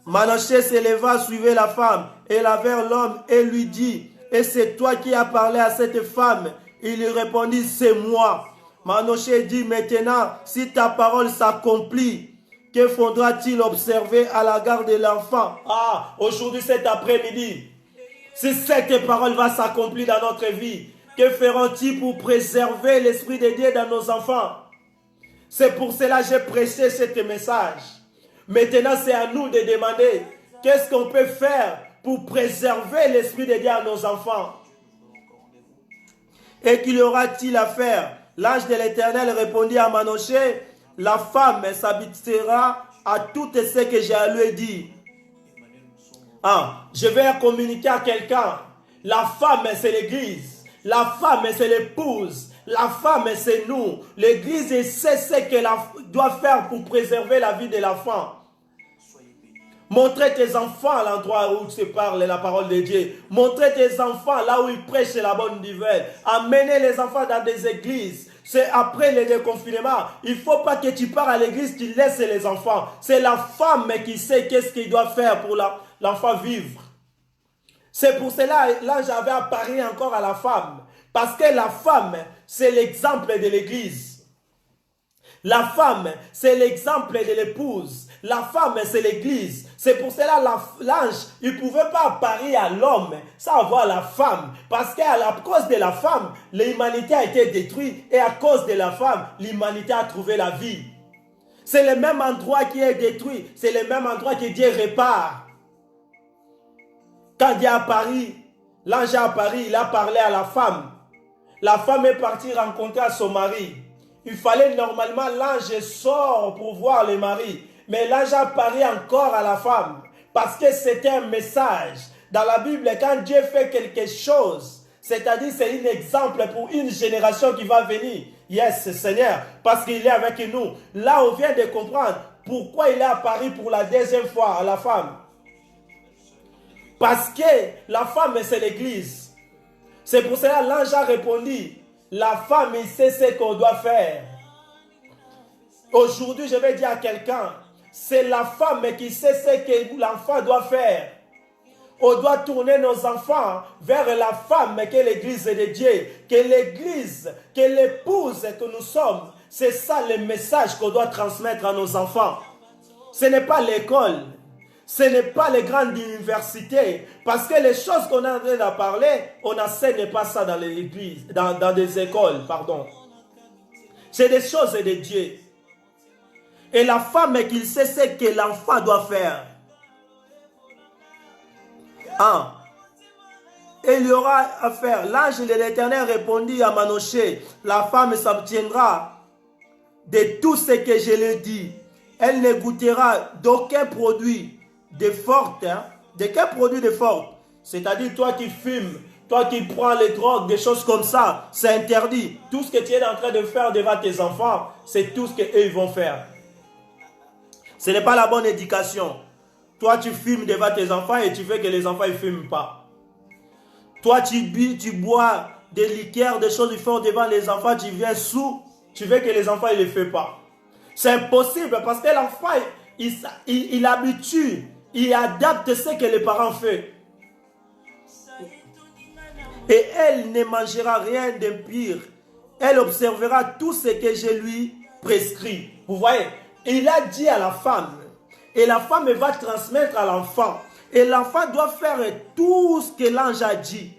Speaker 1: Manassé se leva, suivait la femme, et la vers l'homme et lui dit, et c'est toi qui as parlé à cette femme? Il lui répondit, c'est moi. Manassé dit, maintenant, si ta parole s'accomplit, que faudra-t-il observer à la garde de l'enfant? Aujourd'hui, cet après-midi, si cette parole va s'accomplir dans notre vie, que feront-ils pour préserver l'Esprit de Dieu dans nos enfants? C'est pour cela que j'ai prêché ce message. Maintenant, c'est à nous de demander qu'est-ce qu'on peut faire pour préserver l'Esprit de Dieu à nos enfants. Et qu'il y aura-t-il à faire? L'ange de l'Éternel répondit à Manoché, la femme s'habituera à tout ce que je lui ai dit. Je vais communiquer à quelqu'un. La femme, c'est l'église. La femme, c'est l'épouse. La femme, c'est nous. L'église sait ce qu'elle doit faire pour préserver la vie de l'enfant. Montrer tes enfants à l'endroit où tu parles la parole de Dieu. Montrer tes enfants là où ils prêchent la bonne nouvelle. Amener les enfants dans des églises. C'est après le déconfinement. Il ne faut pas que tu pars à l'église, tu laisses les enfants. C'est la femme qui sait qu'est-ce qu'il doit faire pour l'enfant vivre. C'est pour cela que l'ange avait apparu encore à la femme. Parce que la femme, c'est l'exemple de l'église. La femme, c'est l'exemple de l'épouse. La femme, c'est l'église. C'est pour cela que l'ange, il ne pouvait pas apparaître à l'homme sans avoir la femme. Parce qu'à cause de la femme, l'humanité a été détruite. Et à cause de la femme, l'humanité a trouvé la vie. C'est le même endroit qui est détruit. C'est le même endroit que Dieu répare. Quand Dieu a apparu, l'ange a apparu, il a parlé à la femme. La femme est partie rencontrer son mari. Il fallait normalement l'ange sort pour voir le mari. Mais l'ange a apparu encore à la femme. Parce que c'était un message. Dans la Bible, quand Dieu fait quelque chose, c'est-à-dire c'est un exemple pour une génération qui va venir. Yes, Seigneur, parce qu'il est avec nous. Là, on vient de comprendre pourquoi il est apparu pour la deuxième fois à la femme. Parce que la femme, c'est l'église. C'est pour cela que l'ange a répondu, la femme, il sait ce qu'on doit faire. Aujourd'hui, je vais dire à quelqu'un, c'est la femme qui sait ce que l'enfant doit faire. On doit tourner nos enfants vers la femme qui est l'église de Dieu. Que l'église, que l'épouse que nous sommes, c'est ça le message qu'on doit transmettre à nos enfants. Ce n'est pas l'école. Ce n'est pas les grandes universités. Parce que les choses qu'on est en train de parler, on n'enseigne pas ça dans les églises, dans des écoles, pardon. C'est des choses de Dieu. Et la femme qu'il sait ce que l'enfant doit faire. Et il y aura à faire. L'ange de l'Éternel répondit à Manoché, la femme s'abstiendra de tout ce que je lui ai dit. Elle ne goûtera d'aucun produit de forte. De quel produit de forte? C'est-à-dire toi qui fumes, toi qui prends les drogues, des choses comme ça, c'est interdit. Tout ce que tu es en train de faire devant tes enfants, c'est tout ce qu'eux vont faire. Ce n'est pas la bonne éducation. Toi, tu fumes devant tes enfants et tu veux que les enfants ne fument pas. Toi, tu bois des liqueurs, des choses fortes devant les enfants, tu viens sous, tu veux que les enfants ne le fassent pas. C'est impossible parce que l'enfant, il habitue, il adapte ce que les parents font. Et elle ne mangera rien d'impur. Elle observera tout ce que je lui prescris. Vous voyez, il a dit à la femme, et la femme va transmettre à l'enfant. Et l'enfant doit faire tout ce que l'ange a dit.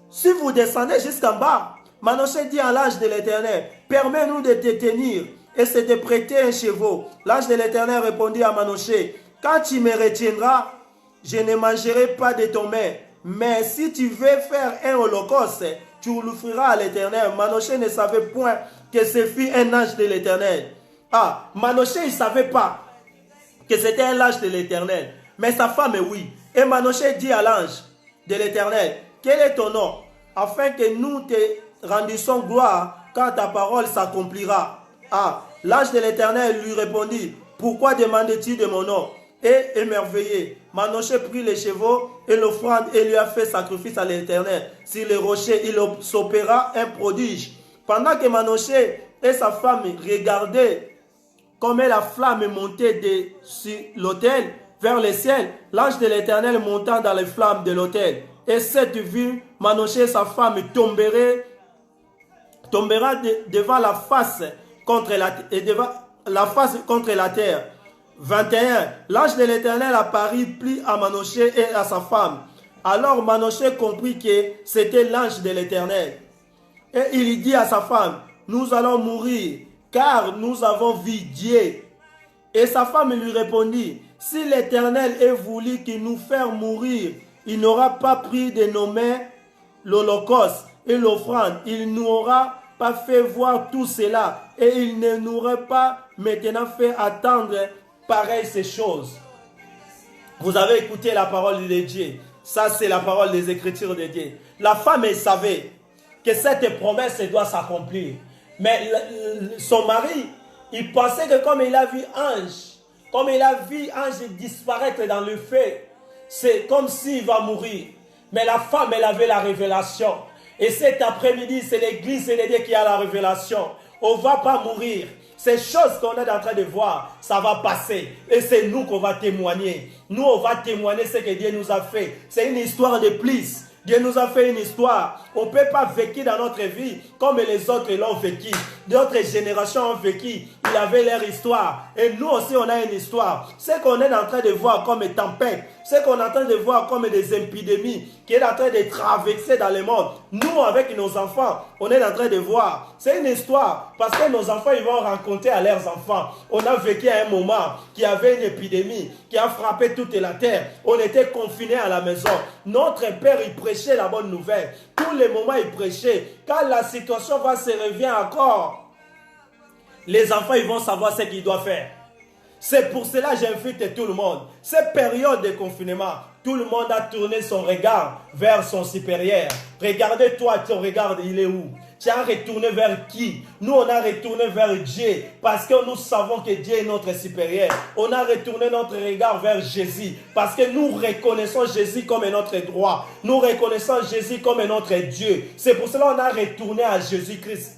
Speaker 1: Si vous descendez jusqu'en bas, Manoché dit à l'ange de l'Éternel, permets-nous de te tenir et c'est de prêter un cheval. L'ange de l'Éternel répondit à Manoché, quand tu me retiendras, je ne mangerai pas de ton main. Mais si tu veux faire un holocauste, tu le feras à l'Éternel. Manoché ne savait point que ce fut un ange de l'Éternel. Manoché, il ne savait pas que c'était un ange de l'Éternel. Mais sa femme, oui. Et Manoché dit à l'ange de l'Éternel, quel est ton nom? Afin que nous te rendissions gloire quand ta parole s'accomplira. L'ange de l'Éternel lui répondit, pourquoi demandes-tu de mon nom? Et émerveillé, Manoché prit les chevaux et l'offrande et lui a fait sacrifice à l'Éternel. Sur les rochers, il s'opéra un prodige. Pendant que Manoché et sa femme regardaient comme la flamme montait sur l'autel vers le ciel, l'ange de l'Éternel montant dans les flammes de l'autel. Et cette vue, Manoché et sa femme tombera devant la face contre la terre. 21. L'ange de l'Éternel apparut pris à Manoché et à sa femme. Alors Manoché comprit que c'était l'ange de l'Éternel. Et il dit à sa femme, nous allons mourir, car nous avons vu Dieu. Et sa femme lui répondit, si l'Éternel ait voulu qu'il nous fasse mourir, il n'aura pas pris de nos mains l'holocauste et l'offrande. Il n'aura pas fait voir tout cela. Et il ne nous aurait pas maintenant fait attendre pareil ces choses. Vous avez écouté la parole de Dieu. Ça, c'est la parole des Écritures de Dieu. La femme, elle savait que cette promesse doit s'accomplir. Mais son mari, il pensait que comme il a vu ange disparaître dans le feu, c'est comme s'il va mourir. Mais la femme, elle avait la révélation. Et cet après-midi, c'est l'église et Dieu qui a la révélation. On ne va pas mourir. Ces choses qu'on est en train de voir, ça va passer. Et c'est nous qu'on va témoigner. Nous, on va témoigner ce que Dieu nous a fait. C'est une histoire de plus. Dieu nous a fait une histoire. On ne peut pas vécu dans notre vie comme les autres l'ont vécu. D'autres générations ont vécu. Ils avaient leur histoire. Et nous aussi, on a une histoire. Ce qu'on est en train de voir comme tempête, ce qu'on est en train de voir comme des épidémies qui est en train de traverser dans le monde. Nous, avec nos enfants, on est en train de voir. C'est une histoire parce que nos enfants, ils vont rencontrer à leurs enfants. On a vécu à un moment qu'il y avait une épidémie qui a frappé toute la terre. On était confinés à la maison. Notre père, il prêchait la bonne nouvelle. Tous les moments, il prêchait. Quand la situation va se revient encore, les enfants, ils vont savoir ce qu'ils doivent faire. C'est pour cela que j'invite tout le monde. Cette période de confinement, tout le monde a tourné son regard vers son supérieur. Regardez toi, ton regard, il est où? Tu as retourné vers qui? Nous, on a retourné vers Dieu parce que nous savons que Dieu est notre supérieur. On a retourné notre regard vers Jésus parce que nous reconnaissons Jésus comme notre droit. Nous reconnaissons Jésus comme notre Dieu. C'est pour cela qu'on a retourné à Jésus-Christ.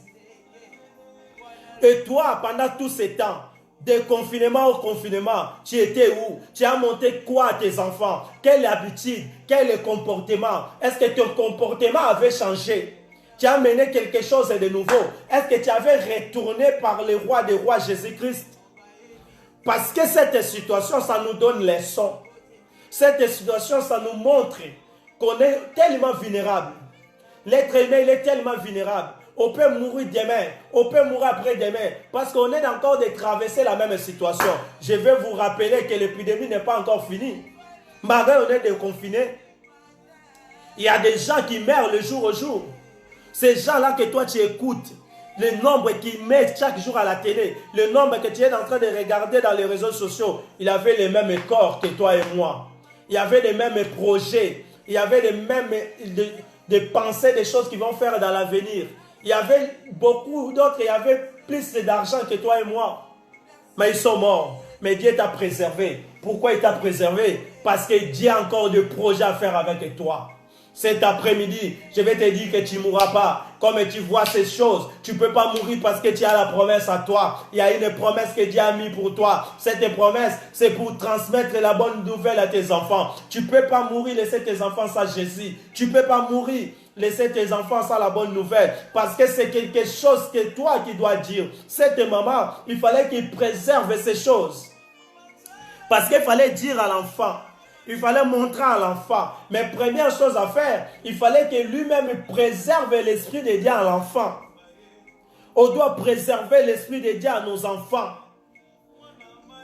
Speaker 1: Et toi, pendant tout ce temps, de confinement au confinement, tu étais où? Tu as monté quoi à tes enfants? Quelle habitude? Quel comportement? Est-ce que ton comportement avait changé? Tu as mené quelque chose de nouveau? Est-ce que tu avais retourné par le roi des rois Jésus-Christ? Parce que cette situation, ça nous donne leçon. Cette situation, ça nous montre qu'on est tellement vulnérable. L'être humain, il est tellement vulnérable. On peut mourir demain, on peut mourir après-demain, parce qu'on est encore de traverser la même situation. Je vais vous rappeler que l'épidémie n'est pas encore finie. Malgré on est déconfiné, il y a des gens qui meurent le jour au jour. Ces gens-là que toi tu écoutes, le nombre qu'ils mettent chaque jour à la télé, le nombre que tu es en train de regarder dans les réseaux sociaux, il avait les mêmes corps que toi et moi. Il y avait les mêmes projets, il y avait les mêmes des pensées, des choses qu'ils vont faire dans l'avenir. Il y avait beaucoup d'autres, il y avait plus d'argent que toi et moi. Mais ils sont morts. Mais Dieu t'a préservé. Pourquoi il t'a préservé? Parce que Dieu a encore des projets à faire avec toi. Cet après-midi, je vais te dire que tu ne mourras pas. Comme tu vois ces choses, tu ne peux pas mourir parce que tu as la promesse à toi. Il y a une promesse que Dieu a mise pour toi. Cette promesse, c'est pour transmettre la bonne nouvelle à tes enfants. Tu ne peux pas mourir, laisser tes enfants sans Jésus. Tu ne peux pas mourir, laisser tes enfants sans la bonne nouvelle. Parce que c'est quelque chose que toi qui dois dire. Cette maman, il fallait qu'il préserve ces choses. Parce qu'il fallait dire à l'enfant. Il fallait montrer à l'enfant. Mais première chose à faire, il fallait que lui-même préserve l'esprit de Dieu à l'enfant. On doit préserver l'esprit de Dieu à nos enfants.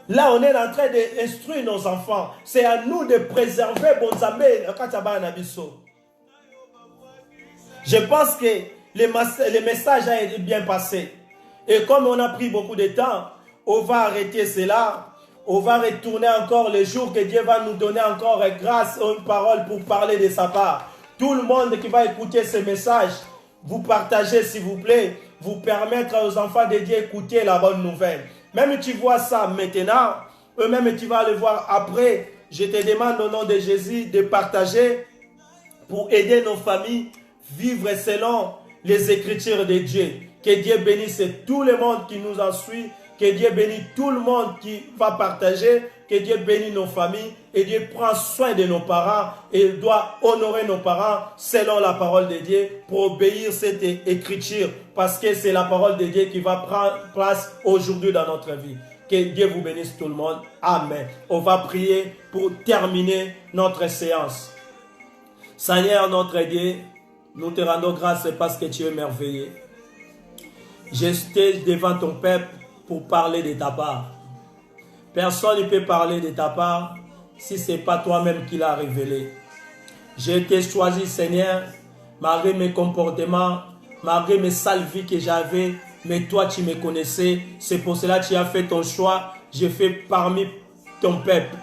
Speaker 1: Là, on est en train d'instruire nos enfants. C'est à nous de préserver Bonzamé. Je pense que le message a été bien passé. Et comme on a pris beaucoup de temps, on va arrêter cela. On va retourner encore les jours que Dieu va nous donner encore grâce à une parole pour parler de sa part. Tout le monde qui va écouter ce message, vous partagez s'il vous plaît, vous permettre aux enfants de Dieu d'écouter la bonne nouvelle. Même tu vois ça maintenant, eux-mêmes tu vas le voir après. Je te demande au nom de Jésus de partager pour aider nos familles à vivre selon les Écritures de Dieu. Que Dieu bénisse tout le monde qui nous en suit. Que Dieu bénisse tout le monde qui va partager. Que Dieu bénisse nos familles. Et Dieu prend soin de nos parents. Et il doit honorer nos parents selon la parole de Dieu pour obéir cette écriture. Parce que c'est la parole de Dieu qui va prendre place aujourd'hui dans notre vie. Que Dieu vous bénisse tout le monde. Amen. On va prier pour terminer notre séance. Seigneur notre Dieu, nous te rendons grâce parce que tu es merveilleux. J'étais devant ton peuple pour parler de ta part. Personne ne peut parler de ta part si ce n'est pas toi-même qui l'as révélé. J'ai été choisi, Seigneur, malgré mes comportements, malgré mes sales vies que j'avais, mais toi tu me connaissais. C'est pour cela que tu as fait ton choix. J'ai fait parmi ton peuple.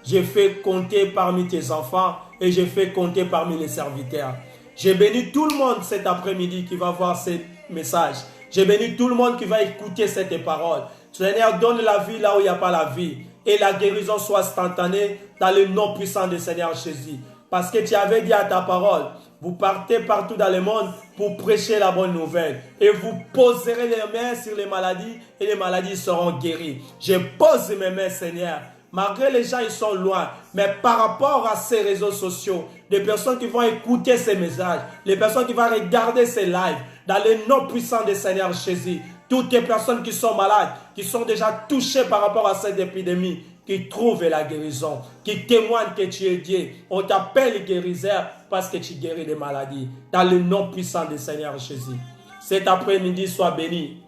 Speaker 1: J'ai fait compter parmi tes enfants et j'ai fait compter parmi les serviteurs. J'ai béni tout le monde cet après-midi qui va voir ce message. J'ai béni tout le monde qui va écouter cette parole. Seigneur, donne la vie là où il n'y a pas la vie. Et la guérison soit instantanée dans le nom puissant du Seigneur Jésus. Parce que tu avais dit à ta parole, vous partez partout dans le monde pour prêcher la bonne nouvelle. Et vous poserez les mains sur les maladies et les maladies seront guéries. Je pose mes mains, Seigneur. Malgré les gens, ils sont loin. Mais par rapport à ces réseaux sociaux, des personnes qui vont écouter ces messages, les personnes qui vont regarder ces lives, dans le nom puissant du Seigneur Jésus, toutes les personnes qui sont malades, qui sont déjà touchées par rapport à cette épidémie, qui trouvent la guérison, qui témoignent que tu es Dieu. On t'appelle guérisseur parce que tu guéris les maladies. Dans le nom puissant du Seigneur Jésus. Cet après-midi, sois béni.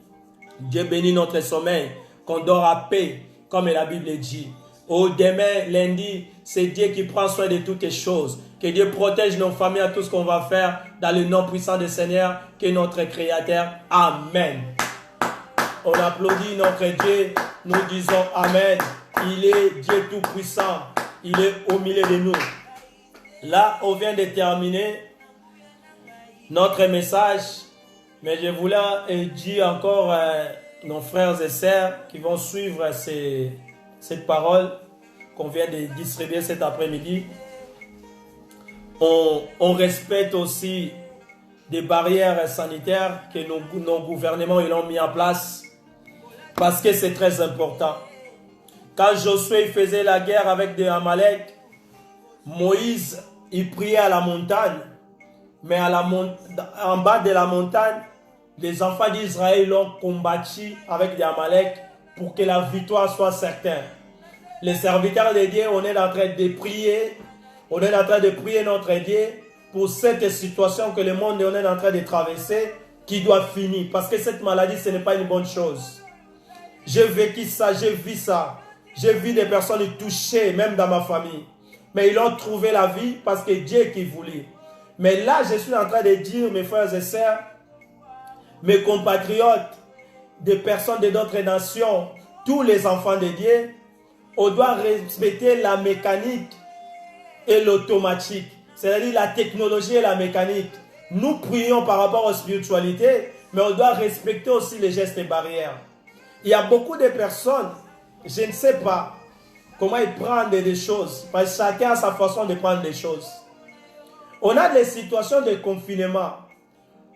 Speaker 1: Dieu bénit notre sommeil, qu'on dort à paix, comme la Bible dit. Au demain, lundi, c'est Dieu qui prend soin de toutes les choses. Que Dieu protège nos familles à tout ce qu'on va faire dans le nom puissant du Seigneur, qui est notre Créateur. Amen. On applaudit notre Dieu. Nous disons Amen. Il est Dieu tout-puissant. Il est au milieu de nous. Là, on vient de terminer notre message. Mais je voulais dire encore nos frères et sœurs qui vont suivre cette parole qu'on vient de distribuer cet après-midi. On respecte aussi des barrières sanitaires que nos gouvernements ils ont mis en place parce que c'est très important. Quand Josué faisait la guerre avec des Amalek, Moïse il priait à la montagne, mais en bas de la montagne, les enfants d'Israël l'ont combattu avec des Amalek pour que la victoire soit certaine. Les serviteurs de Dieu, on est en train de prier. On est en train de prier notre Dieu pour cette situation que le monde est en train de traverser, qui doit finir. Parce que cette maladie, ce n'est pas une bonne chose. J'ai vécu ça, j'ai vu ça. J'ai vu des personnes touchées, même dans ma famille. Mais ils ont trouvé la vie parce que Dieu qui voulait. Mais là, je suis en train de dire, mes frères et sœurs, mes compatriotes, des personnes de d'autres nations, tous les enfants de Dieu, on doit respecter la mécanique et l'automatique. C'est-à-dire la technologie et la mécanique. Nous prions par rapport aux spiritualités, mais on doit respecter aussi les gestes et barrières. Il y a beaucoup de personnes, je ne sais pas comment ils prennent des choses, parce que chacun a sa façon de prendre les choses. On a des situations de confinement,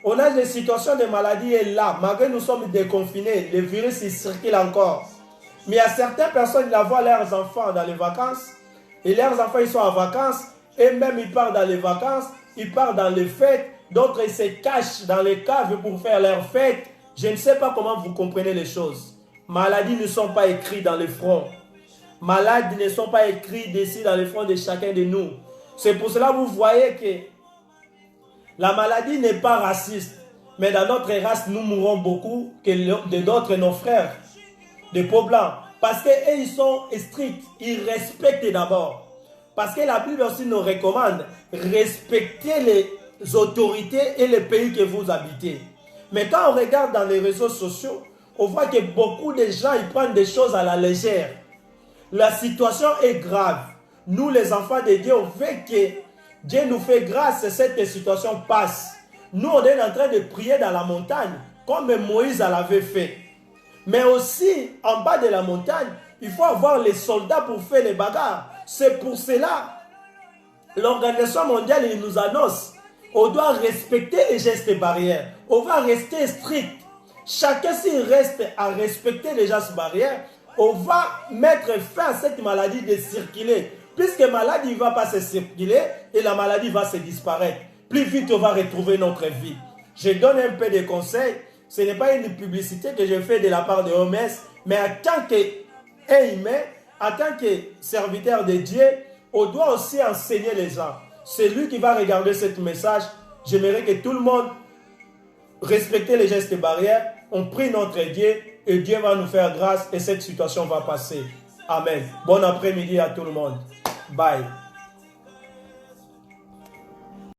Speaker 1: on a des situations de maladie et là, malgré nous sommes déconfinés, le virus il circule encore. Mais il y a certaines personnes qui voient leurs enfants dans les vacances, et leurs enfants ils sont en vacances, et même ils partent dans les vacances, ils partent dans les fêtes, d'autres ils se cachent dans les caves pour faire leurs fêtes. Je ne sais pas comment vous comprenez les choses. Maladies ne sont pas écrites dans le front. Maladies ne sont pas écrites ici dans le front de chacun de nous. C'est pour cela que vous voyez que la maladie n'est pas raciste. Mais dans notre race, nous mourrons beaucoup que de d'autres nos frères, de peau blancs. Parce qu'eux, ils sont stricts. Ils respectent d'abord. Parce que la Bible aussi nous recommande respecter les autorités et les pays que vous habitez. Mais quand on regarde dans les réseaux sociaux, on voit que beaucoup de gens ils prennent des choses à la légère. La situation est grave. Nous, les enfants de Dieu, on veut que Dieu nous fait grâce et cette situation passe. Nous, on est en train de prier dans la montagne, comme Moïse l'avait fait. Mais aussi, en bas de la montagne, il faut avoir les soldats pour faire les bagarres. C'est pour cela, l'Organisation mondiale il nous annonce, on doit respecter les gestes et barrières. On va rester strict. Chacun s'il reste à respecter les gestes et barrières, on va mettre fin à cette maladie de circuler. Puisque la maladie ne va pas se circuler et la maladie va se disparaître. Plus vite on va retrouver notre vie. Je donne un peu de conseils. Ce n'est pas une publicité que je fais de la part de OMS, mais en tant qu'humain, en tant que serviteur de Dieu, on doit aussi enseigner les gens. C'est lui qui va regarder ce message. J'aimerais que tout le monde respecte les gestes et barrières. On prie notre Dieu et Dieu va nous faire grâce et cette situation va passer. Amen. Bon après-midi à tout le monde. Bye.